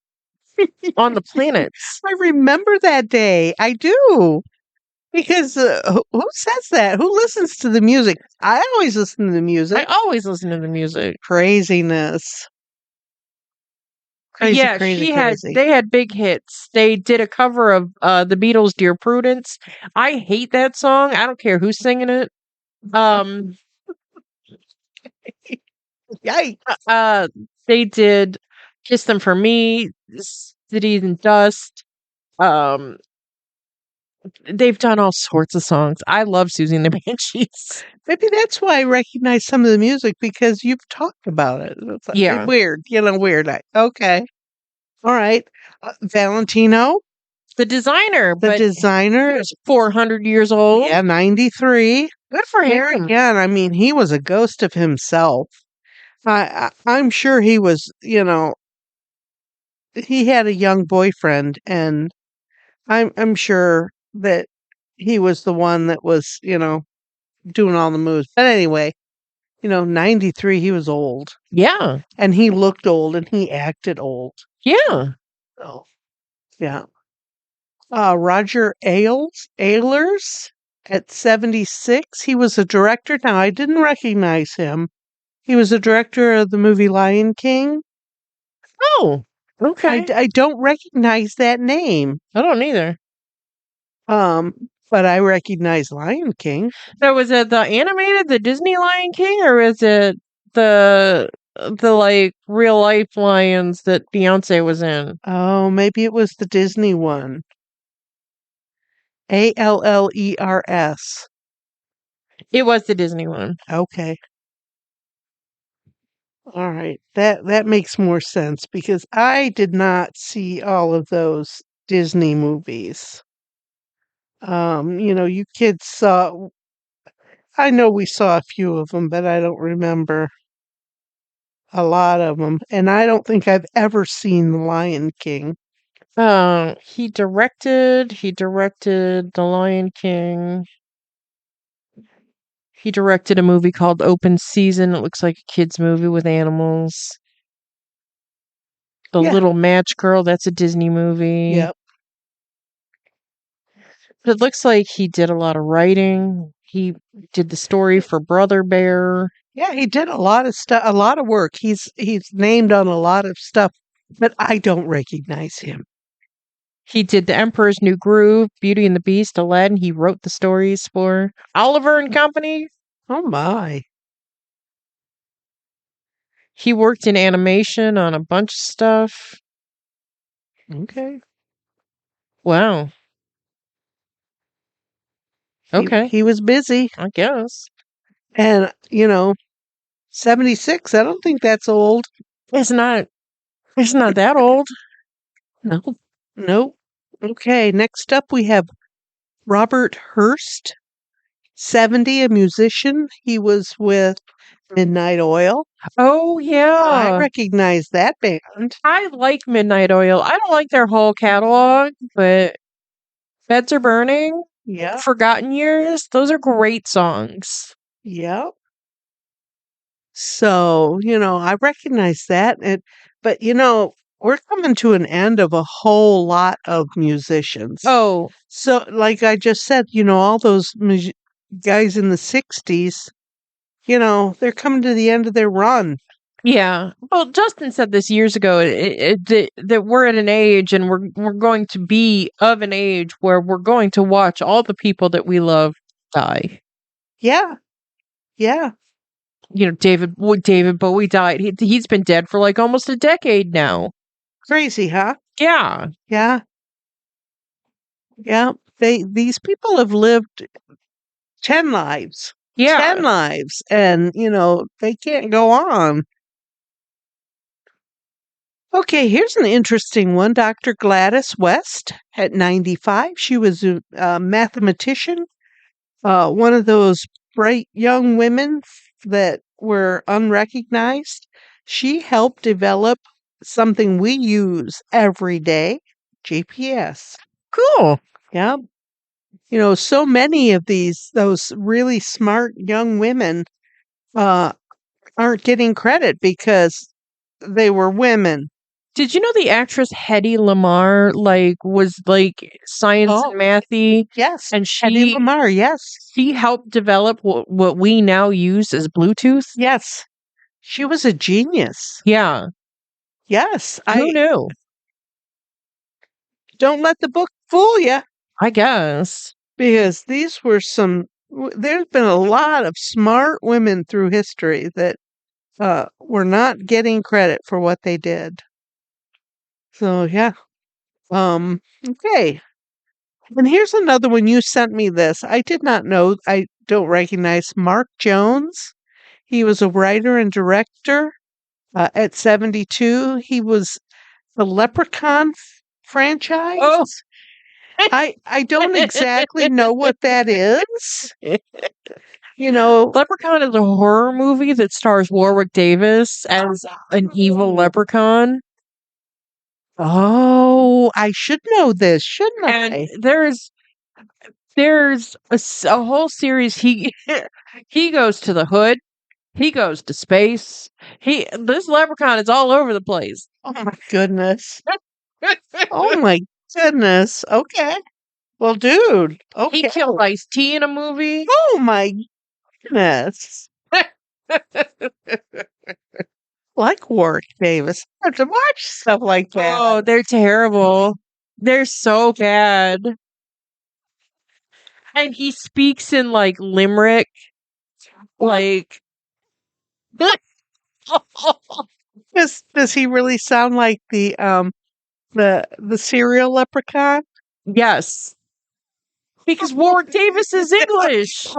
on the planet. I remember that day. I do. Because who says that? Who listens to the music? I always listen to the I music. always listen to the music. Craziness. Crazy, Yeah, crazy, crazy. they had big hits. They did a cover of the Beatles' Dear Prudence. I hate that song. I don't care who's singing it. Um Yikes. uh they did Kiss Them for Me, Cities and Dust. Um they've done all sorts of songs. I love Susie and the Banshees. Maybe that's why I recognize some of the music because you've talked about it. It's like, Yeah. weird, weird. Okay. All right. Valentino, The designer, the but he designer. was 400 years old. Yeah, 93. Good for Here him. again, I mean, he was a ghost of himself. I'm sure he was, he had a young boyfriend, and I'm sure that he was the one that was, doing all the moves. But anyway, 93, he was old, Yeah. and he looked old, and he acted old. Yeah. So, yeah. Roger Aylers at 76, he was a director. Now, I didn't recognize him. He was a director of the movie Lion King. Oh, okay. I don't recognize that name. I don't either. But I recognize Lion King. So was it the animated, the Disney Lion King, or is it the like real life lions that Beyonce was in? Oh, maybe it was the Disney one. Allers. It was the Disney one. Okay. All right. That makes more sense because I did not see all of those Disney movies. You kids saw, I know we saw a few of them, but I don't remember a lot of them. And I don't think I've ever seen The Lion King. He directed The Lion King. He directed a movie called Open Season. It looks like a kids movie with animals. The Yeah. Little Match Girl, that's a Disney movie. Yep. But it looks like he did a lot of writing. He did the story for Brother Bear. Yeah, he did a lot of stuff, a lot of work. He's named on a lot of stuff, but I don't recognize him. He did The Emperor's New Groove, Beauty and the Beast, Aladdin. He wrote the stories for Oliver and Company. Oh my. He worked in animation on a bunch of stuff. Okay. Wow. Okay, He was busy. I guess. And, 76, I don't think that's old. It's not that old. No. Nope. Okay, next up we have Robert Hurst, 70, a musician. He was with Midnight Oil. Oh I yeah. recognize that band. I like Midnight Oil. I don't like their whole catalog, but Beds Are Burning, Yeah. Forgotten Years, those are great songs. Yeah. So, I recognize that. But, we're coming to an end of a whole lot of musicians. Oh, So, like I just said, all those guys in the 60s, they're coming to the end of their run. yeah. Well, Justin said this years ago that we're at an age and we're going to be of an age where we're going to watch all the people that we love die. Yeah. Yeah. David Bowie died. He's been dead for like almost a decade now. Crazy, huh? Yeah. Yeah. Yeah. These people have lived 10 lives. 10 Yeah. lives. And, they can't go on. Okay, here's an interesting one. Dr. Gladys West at 95. She was a mathematician, one of those bright young women that were unrecognized. She helped develop something we use every day, GPS. Cool. Yeah. So many of those really smart young women uh, aren't getting credit because they were women. Did you know the actress Hedy Lamarr was science Oh, and mathy, yes. and Hedy Lamarr, yes. she helped develop what we now use as Bluetooth? Yes. She was a genius. Yeah. Yes. Who I knew? don't let the book fool you I guess. because there's been a lot of smart women through history that were not getting credit for what they did. So, yeah. Okay. And here's another one. You sent me this. I did not know. I don't recognize Mark Jones. He was a writer and director. At 72, he was the Leprechaun franchise. Oh, I don't exactly know what that is. Leprechaun is a horror movie that stars Warwick Davis as an evil leprechaun. Oh, I should know this, shouldn't And I? there's a whole series. He goes to the hood. He goes to space. This leprechaun is all over the place. Oh my goodness. Oh my goodness. Okay. Well, dude. He Okay. killed Ice-T in a movie. Oh my goodness. Like Warwick Davis. I have to watch stuff like that. Oh, they're terrible. They're so bad. And he speaks in limerick, like Does he really sound like the serial leprechaun? yes, because Warwick Davis is English.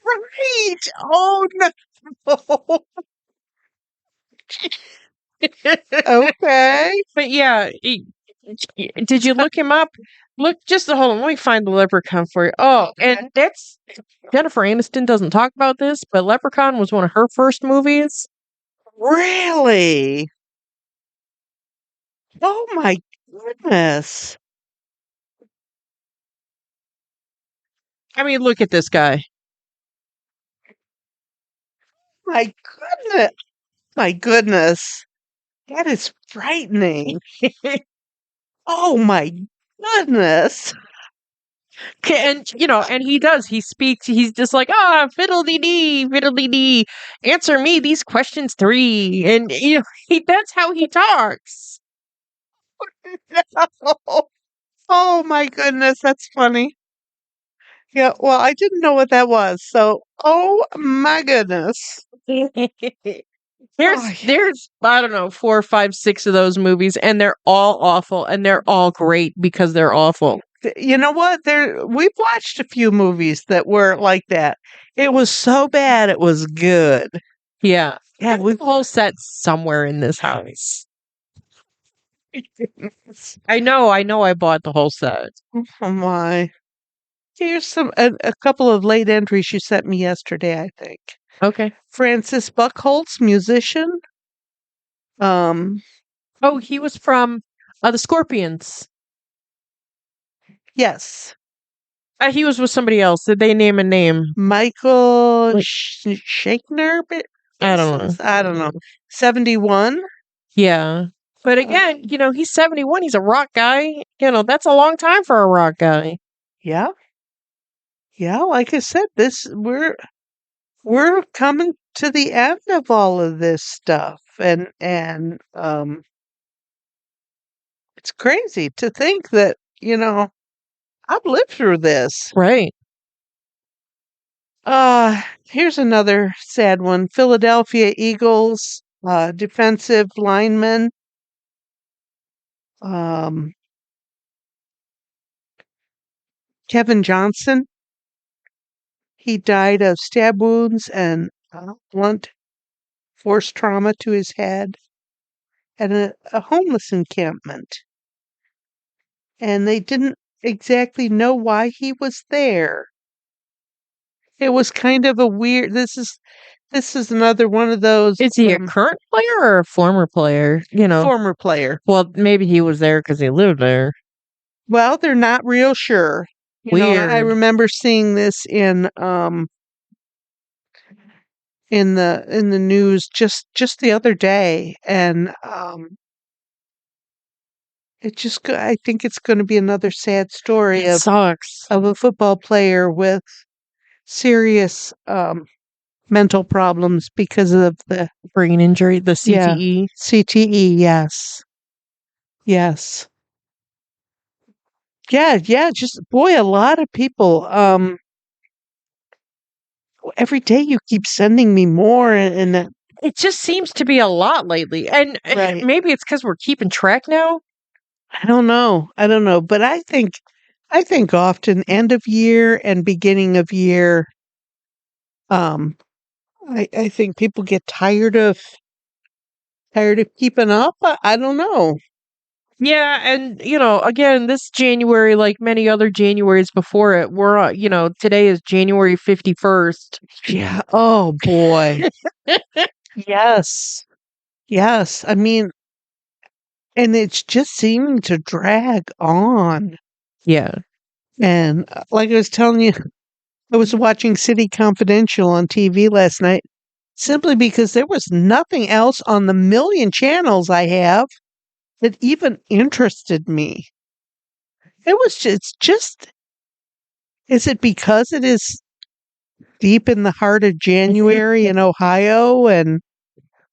Right. Oh no. Okay. But yeah, did you look him up? Look, just hold on. Let me find the Leprechaun for you. Oh, and that's Jennifer Aniston doesn't talk about this, but Leprechaun was one of her first movies. Really? Oh my goodness. I mean, look at this guy. My goodness. My goodness. That is frightening. Oh my goodness. And and he speaks, he's just like, fiddle-dee-dee, fiddle-dee-dee, answer me these questions 3, and that's how he talks. Oh my goodness, that's funny. Yeah, well, I didn't know what that was. So, oh my goodness. there's Oh, there's I don't know, 4, 5, 6 of those movies, and they're all awful, and they're all great because they're awful. you know what? We've watched a few movies that were like that. It was so bad, it was good. Yeah. Yeah, The whole set somewhere in this house. I know I bought the whole set. oh my. Here's a couple of late entries you sent me yesterday, I think. Okay. Francis Buckholz, musician. Um, Oh, he was from the Scorpions. yes. He was with somebody else. Did they name a name? Michael Like, Schachner? I don't know. I don't know. 71. Yeah. But again, he's 71. He's a rock guy. That's a long time for a rock guy. Yeah. Yeah, like I said, we're coming to the end of all of this stuff and it's crazy to think that, I've lived through this. Right. Here's another sad one. Philadelphia Eagles defensive lineman. Um, Kevin Johnson. He died of stab wounds and blunt force trauma to his head at a homeless encampment. And they didn't exactly know why he was there. It was kind of a weird. This is another one of those. Is he a current player or a former player? Former player. Well, maybe he was there because he lived there. Well, they're not real sure. I Weird. remember seeing this in the news just the other day, and I think it's going to be another sad story It sucks. of a football player with serious mental problems because of the Brain injury, the yeah CTE. CTE. Yes, yes, yeah. Just boy, a lot of people. Every day you keep sending me more, and It just seems to be a lot lately. And right. maybe it's because we're keeping track now. I don't know, but I think often end of year and beginning of year, um, I think people get tired of keeping up. I don't know. Yeah, and again, this January, like many other Januaries before it, today is January 51st. Yeah. Oh boy. Yes. Yes. I mean, and it's just seeming to drag on. Yeah. And like I was telling you, I was watching City Confidential on TV last night simply because there was nothing else on the million channels I have that even interested me. It's just, is it because it is deep in the heart of January in Ohio and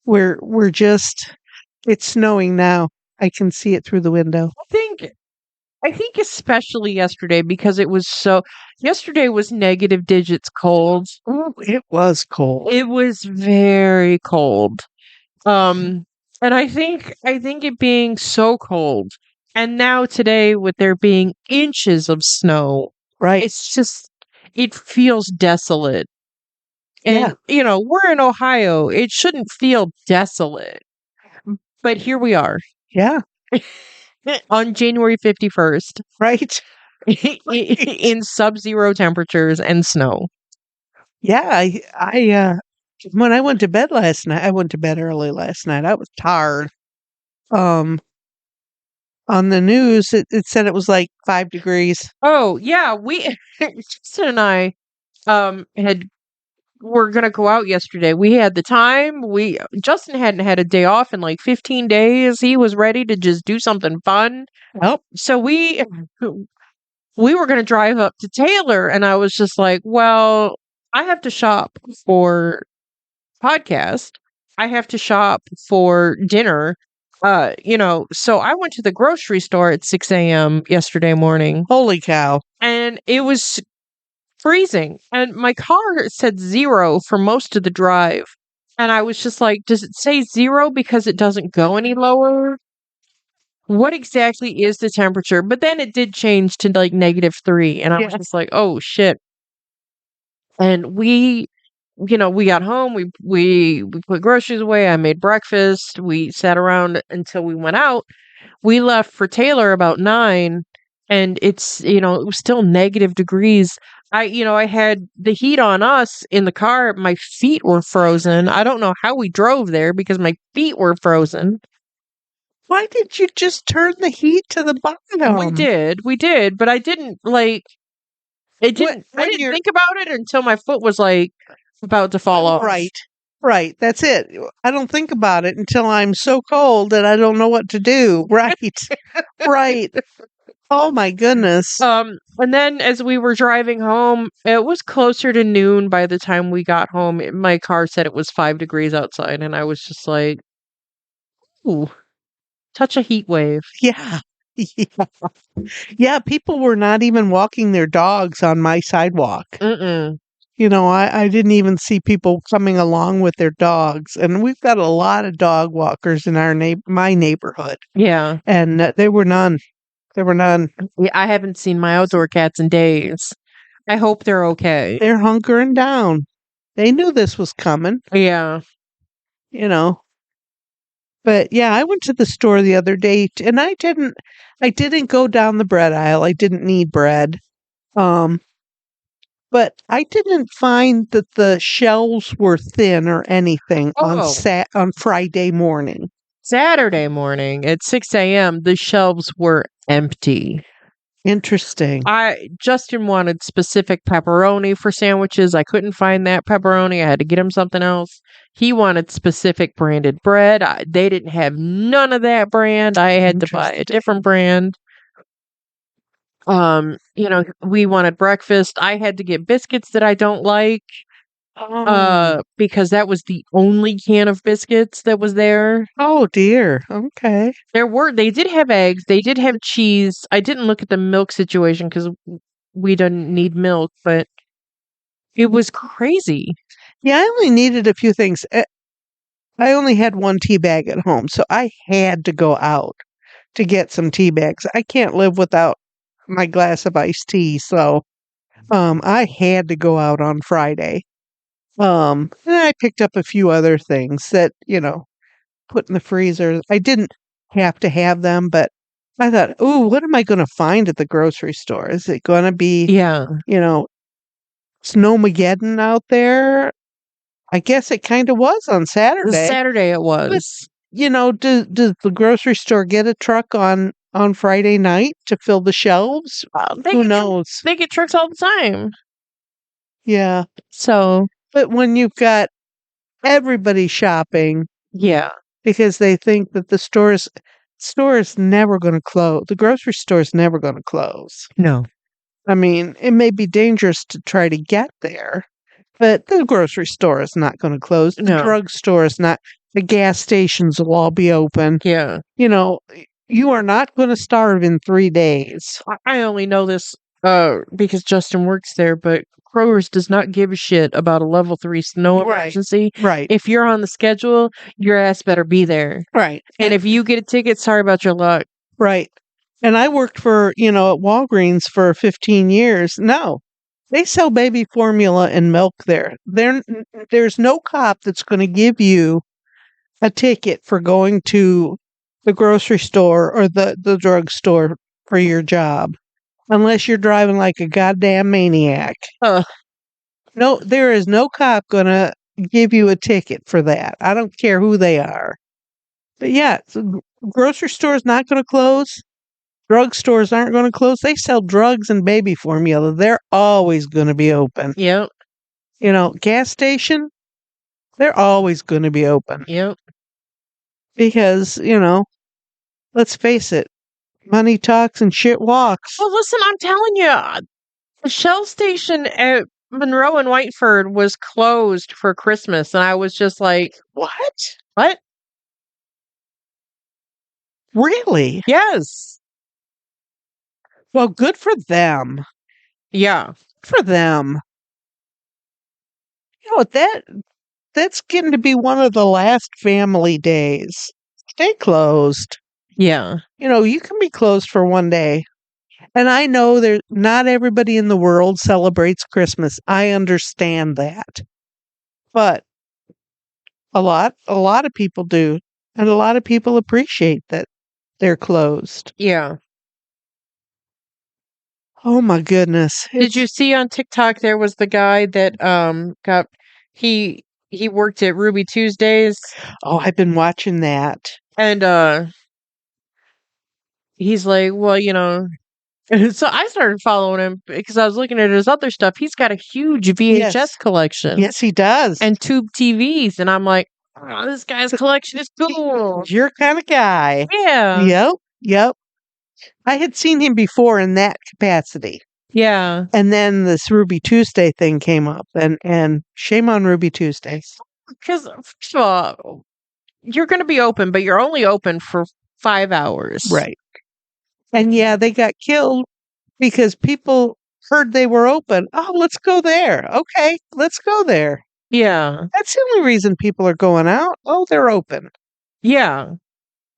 we're just, it's snowing now. I can see it through the window. I think especially yesterday because yesterday was negative digits cold. Oh, it was cold. It was very cold. Um and I think it being so cold and now today with there being inches of snow, Right. it feels desolate. Yeah. And we're in Ohio. It shouldn't feel desolate. But here we are Yeah. on January 51st Right. Right. in sub-zero temperatures and snow. Yeah. When I went to bed early last night. I was tired. Um, on the news, it said it was like 5 degrees. Oh, yeah, we Justin and I had were gonna go out yesterday. We had the time. We Justin hadn't had a day off in like 15 days. He was ready to just do something fun. Oh, So we were gonna drive up to Taylor, and I was just like, well, I have to shop for podcast. I have to shop for dinner. So I went to the grocery store at 6 a.m. yesterday morning, holy cow. and it was freezing. And my car said 0 for most of the drive. And I was just like, does it say 0 because it doesn't go any lower? What exactly is the temperature? But then it did change to like -3. And I was Yeah. just like, oh shit. And we got home, we put groceries away, I made breakfast, we sat around until we went out. We left for Taylor about 9, and it was still negative degrees. I had the heat on us in the car. My feet were frozen. I don't know how we drove there because my feet were frozen. Why did you just turn the heat to the bottom? We did, but I didn't like it What didn't I when didn't you're think about it until my foot was like about to fall off. right. Right. That's it. I don't think about it until I'm so cold that I don't know what to do. Right. Right. Oh my goodness. And then as we were driving home, it was closer to noon by the time we got home. My car said it was 5 degrees outside, and I was just like, ooh, touch a heat wave. Yeah. Yeah. Yeah, people were not even walking their dogs on my sidewalk. Mm-mm. I didn't even see people coming along with their dogs, and we've got a lot of dog walkers in my neighborhood, Yeah. and there were none. There were none. Yeah, I haven't seen my outdoor cats in days. I hope they're okay. They're hunkering down. They knew this was coming, Yeah. you know. But yeah, I went to the store the other day and I didn't go down the bread aisle. I didn't need bread. Um, but I didn't find that the shelves were thin or anything Oh, on Friday morning. Saturday morning at 6 a.m., the shelves were empty. Interesting. Justin wanted specific pepperoni for sandwiches. I couldn't find that pepperoni. I had to get him something else. He wanted specific branded bread. They didn't have none of that brand. I had to buy a different brand. We wanted breakfast. I had to get biscuits that I don't like. Because that was the only can of biscuits that was there. Oh dear. Okay. They did have eggs, they did have cheese. I didn't look at the milk situation because we didn't need milk, but it was crazy. Yeah, I only needed a few things. I only had one tea bag at home, so I had to go out to get some tea bags. I can't live without my glass of iced tea, so I had to go out on Friday. And I picked up a few other things that, put in the freezer. I didn't have to have them, but I thought, "Ooh, what am I gonna find at the grocery store? Is it gonna be, Yeah. snowmageddon out there?" I guess it kinda was on Saturday. Saturday it But, was. does the grocery store get a truck on Friday night to fill the shelves? Who knows? They get trucks all the time. Yeah. So, But when you've got everybody shopping yeah. because they think that the store is never gonna close. The grocery store is never gonna close. No. I mean, it may be dangerous to try to get there, but the grocery store is not gonna close. The No. drugstore is not. The gas stations will all be open. Yeah. You are not gonna starve in 3 days. I only know this because Justin works there, but Kroger's does not give a shit about a level 3 snow Right. emergency. Right. If you're on the schedule, your ass better be there. Right. And if you get a ticket, sorry about your luck. Right. And I worked for, at Walgreens for 15 years. No. They sell baby formula and milk there. There's no cop that's going to give you a ticket for going to the grocery store or the drugstore for your job unless you're driving like a goddamn maniac. No, there is no cop going to give you a ticket for that. I don't care who they are. But yeah, grocery store is not going to close. Drugstores aren't going to close. They sell drugs and baby formula. They're always going to be open. Yep. Gas station, they're always going to be open. Yep. Because, let's face it, money talks and shit walks. Well, listen, I'm telling you, the Shell station at Monroe and Whiteford was closed for Christmas, and I was just like, What? what? Really? Yes. Well, good for them. Yeah. For them. That's getting to be one of the last family days. Stay closed. Yeah. You can be closed for one day. And I know not everybody in the world celebrates Christmas. I understand that. But a lot of people do. And a lot of people appreciate that they're closed. Yeah. Oh my goodness. Did you see on TikTok there was the guy that got he worked at Ruby Tuesdays? Oh, I've been watching that. And he's like, well, so I started following him because I was looking at his other stuff. He's got a huge VHS collection. Yes, he does. And tube TVs. And I'm like, oh, this guy's collection is cool. Your kind of guy. Yeah. Yep. I had seen him before in that capacity. Yeah. And then this Ruby Tuesday thing came up, and shame on Ruby Tuesdays. Because, first of all, you're going to be open, but you're only open for 5 hours. Right. And yeah, they got killed because people heard they were open. Oh, let's go there. Okay, let's go there. Yeah. That's the only reason people are going out. Oh, they're open. Yeah.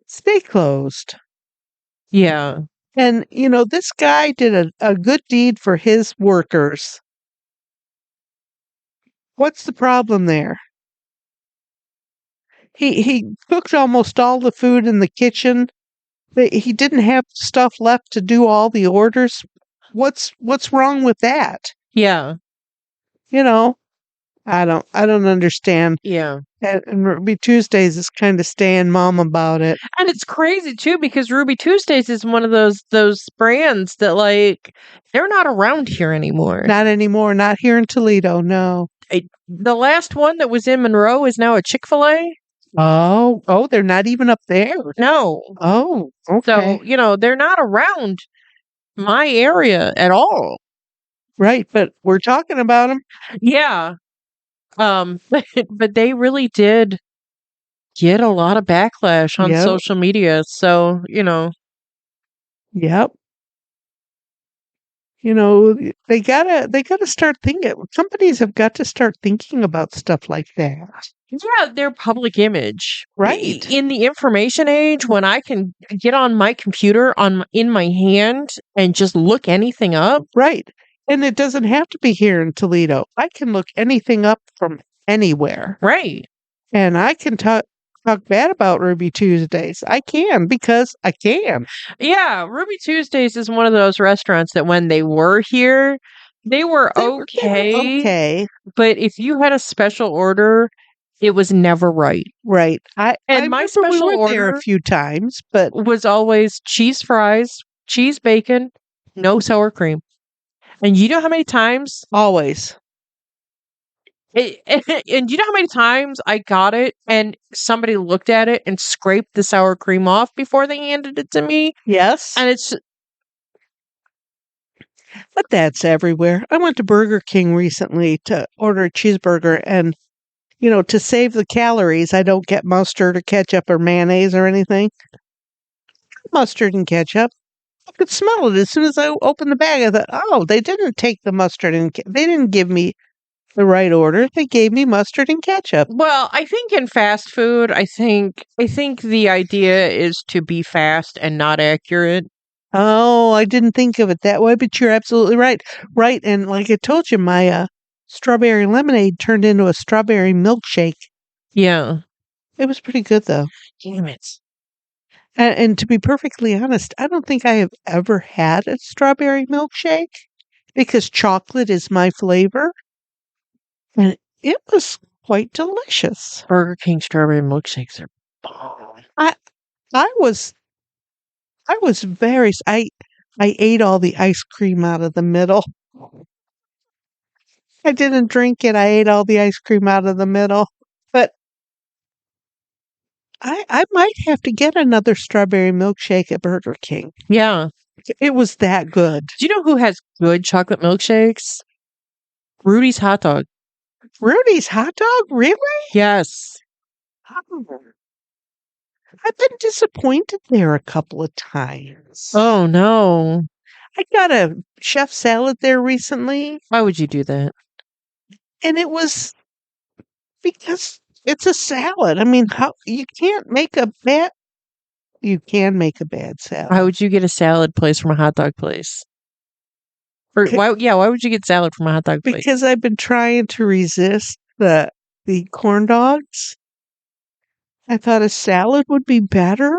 Stay closed. Yeah. And, this guy did a good deed for his workers. What's the problem there? He cooked almost all the food in the kitchen. He didn't have stuff left to do all the orders. What's wrong with that? Yeah. I don't understand. Yeah. And Ruby Tuesdays is kind of staying mum about it. And it's crazy too because Ruby Tuesdays is one of those brands that like they're not around here anymore. Not anymore. Not here in Toledo. No. The last one that was in Monroe is now a Chick-fil-A. Oh, they're not even up there. No. Oh, So, okay. they're not around my area at all. Right, but we're talking about them. Yeah. But they really did get a lot of backlash on Yep. social media. So, Yep. You know, they gotta start thinking. Companies have got to start thinking about stuff like that. yeah, their public image. Right. In the information age, when I can get on my computer in my hand and just look anything up. Right. And it doesn't have to be here in Toledo. I can look anything up from anywhere. Right. And I can talk bad about Ruby Tuesdays. I can because I can. Yeah, Ruby Tuesdays is one of those restaurants that when they were here, they were They were okay, okay. but if you had a special order, it was never right. Right. I And my remember we special were there a order few times, but was always cheese fries, cheese bacon, no sour cream. And you know how many times always. and you know how many times I got it and somebody looked at it and scraped the sour cream off before they handed it to me? Yes. And it's But that's everywhere. I went to Burger King recently to order a cheeseburger and to save the calories, I don't get mustard or ketchup or mayonnaise or anything. Mustard and ketchup. I could smell it as soon as I opened the bag. I thought, oh, they didn't take the mustard and they didn't give me the right order. They gave me mustard and ketchup. well, I think in fast food, I think the idea is to be fast and not accurate. Oh, I didn't think of it that way, but you're absolutely right. Right, and like I told you, my strawberry lemonade turned into a strawberry milkshake. Yeah. It was pretty good though. Damn it. And to be perfectly honest, I don't think I have ever had a strawberry milkshake because chocolate is my flavor. And it was quite delicious. Burger King strawberry milkshakes are bomb. I I was I was very I ate all the ice cream out of the middle. I didn't drink it. I ate all the ice cream out of the middle. But I might have to get another strawberry milkshake at Burger King. Yeah. It was that good. Do you know who has good chocolate milkshakes? Rudy's Hot Dog. Rudy's hot dog? Really? Yes. Oh. I've been disappointed there a couple of times. Oh no. I got a chef salad there recently, Why would you do that? and it was because it's a salad. I mean, how you can't make a bad you can make a bad Why salad. would you get a salad place from a hot dog place? Or C- why would you get salad from a hot dog place? Because I've been trying to resist the corn dogs. I thought a salad would be better.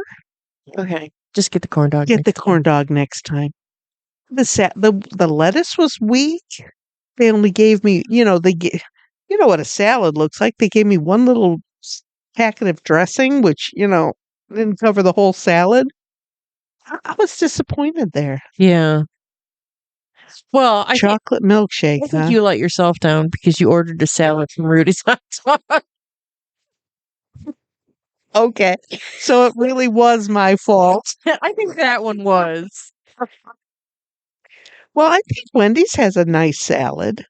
Okay. Just get the corn dog. Get the next time. corn dog next time. The lettuce was weak. They only gave me, you know what a salad looks like. They gave me one little packet of dressing, which, didn't cover the whole salad. I was disappointed there. Yeah. Well, Chocolate I milkshake, think huh? you let yourself down because you ordered a salad from Rudy's Hot Dog. Okay. So it really was my fault. I think that one was. Well, I think Wendy's has a nice salad,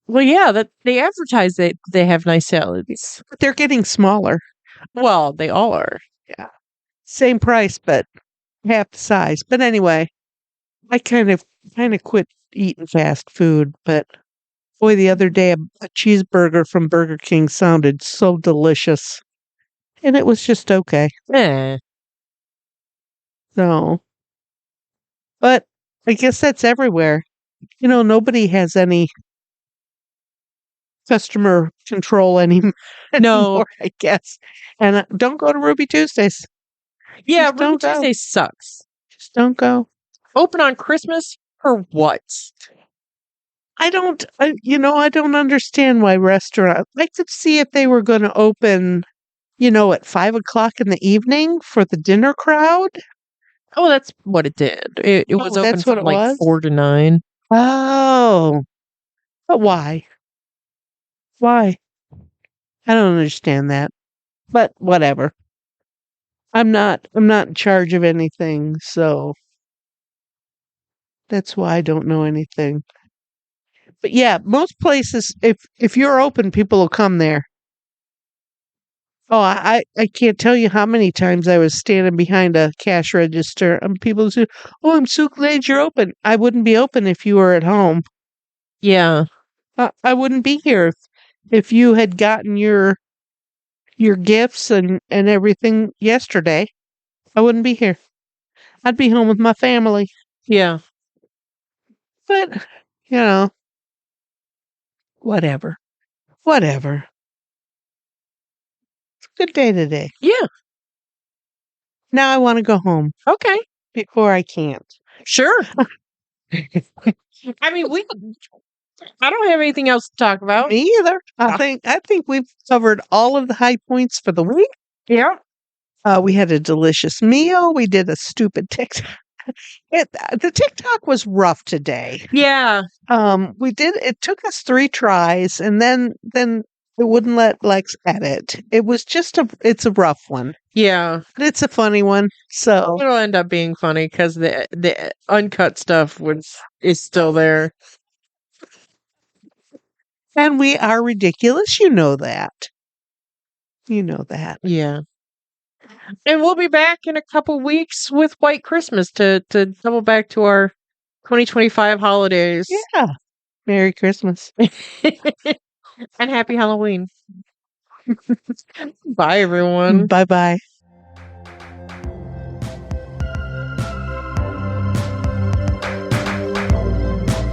Well, yeah, that they advertise that they have nice salads. but they're getting smaller. Well, they all are. Yeah. Same price, but half the size. But anyway, I kind of quit eating fast food, but boy, the other day a cheeseburger from Burger King sounded so delicious. And it was just okay. Eh. So, but I guess that's everywhere. Nobody has any customer control No. anymore, I guess. And don't go to Ruby Tuesdays. Yeah, Just Ruby don't go. Tuesday sucks. Just don't go. Open on Christmas for what? I don't, I don't understand why restaurant. I could see if they were going to open, at 5 o'clock in the evening for the dinner crowd. Oh, that's what it did. It was Oh, open that's what from it like was. 4 to 9. Oh, but why? Why? I don't understand that. But whatever. I'm not in charge of anything, so that's why I don't know anything. But yeah, most places, if you're open, people will come there. Oh, I can't tell you how many times I was standing behind a cash register and people say, "Oh, I'm so glad you're open." I wouldn't be open if you were at home. Yeah. I wouldn't be here if you had gotten your gifts and everything yesterday. I wouldn't be here. I'd be home with my family. Yeah. But, you know, whatever. Whatever. It's a good day today. Yeah. Now I want to go home Okay. before I can't. Sure. I mean, I don't have anything else to talk about. Me either. I think we've covered all of the high points for the week. Yeah. We had a delicious meal. We did a stupid TikTok. The TikTok was rough today. Yeah. It took us 3 tries and then it wouldn't let Lex edit. It was just it's a rough one. Yeah. But it's a funny one. So It'll end up being funny because the uncut stuff is still there. and we are ridiculous, you know that. You know that. Yeah. And we'll be back in a couple weeks with White Christmas to double back to our 2025 holidays. Yeah. Merry Christmas. And happy Halloween. Bye, everyone. Bye bye.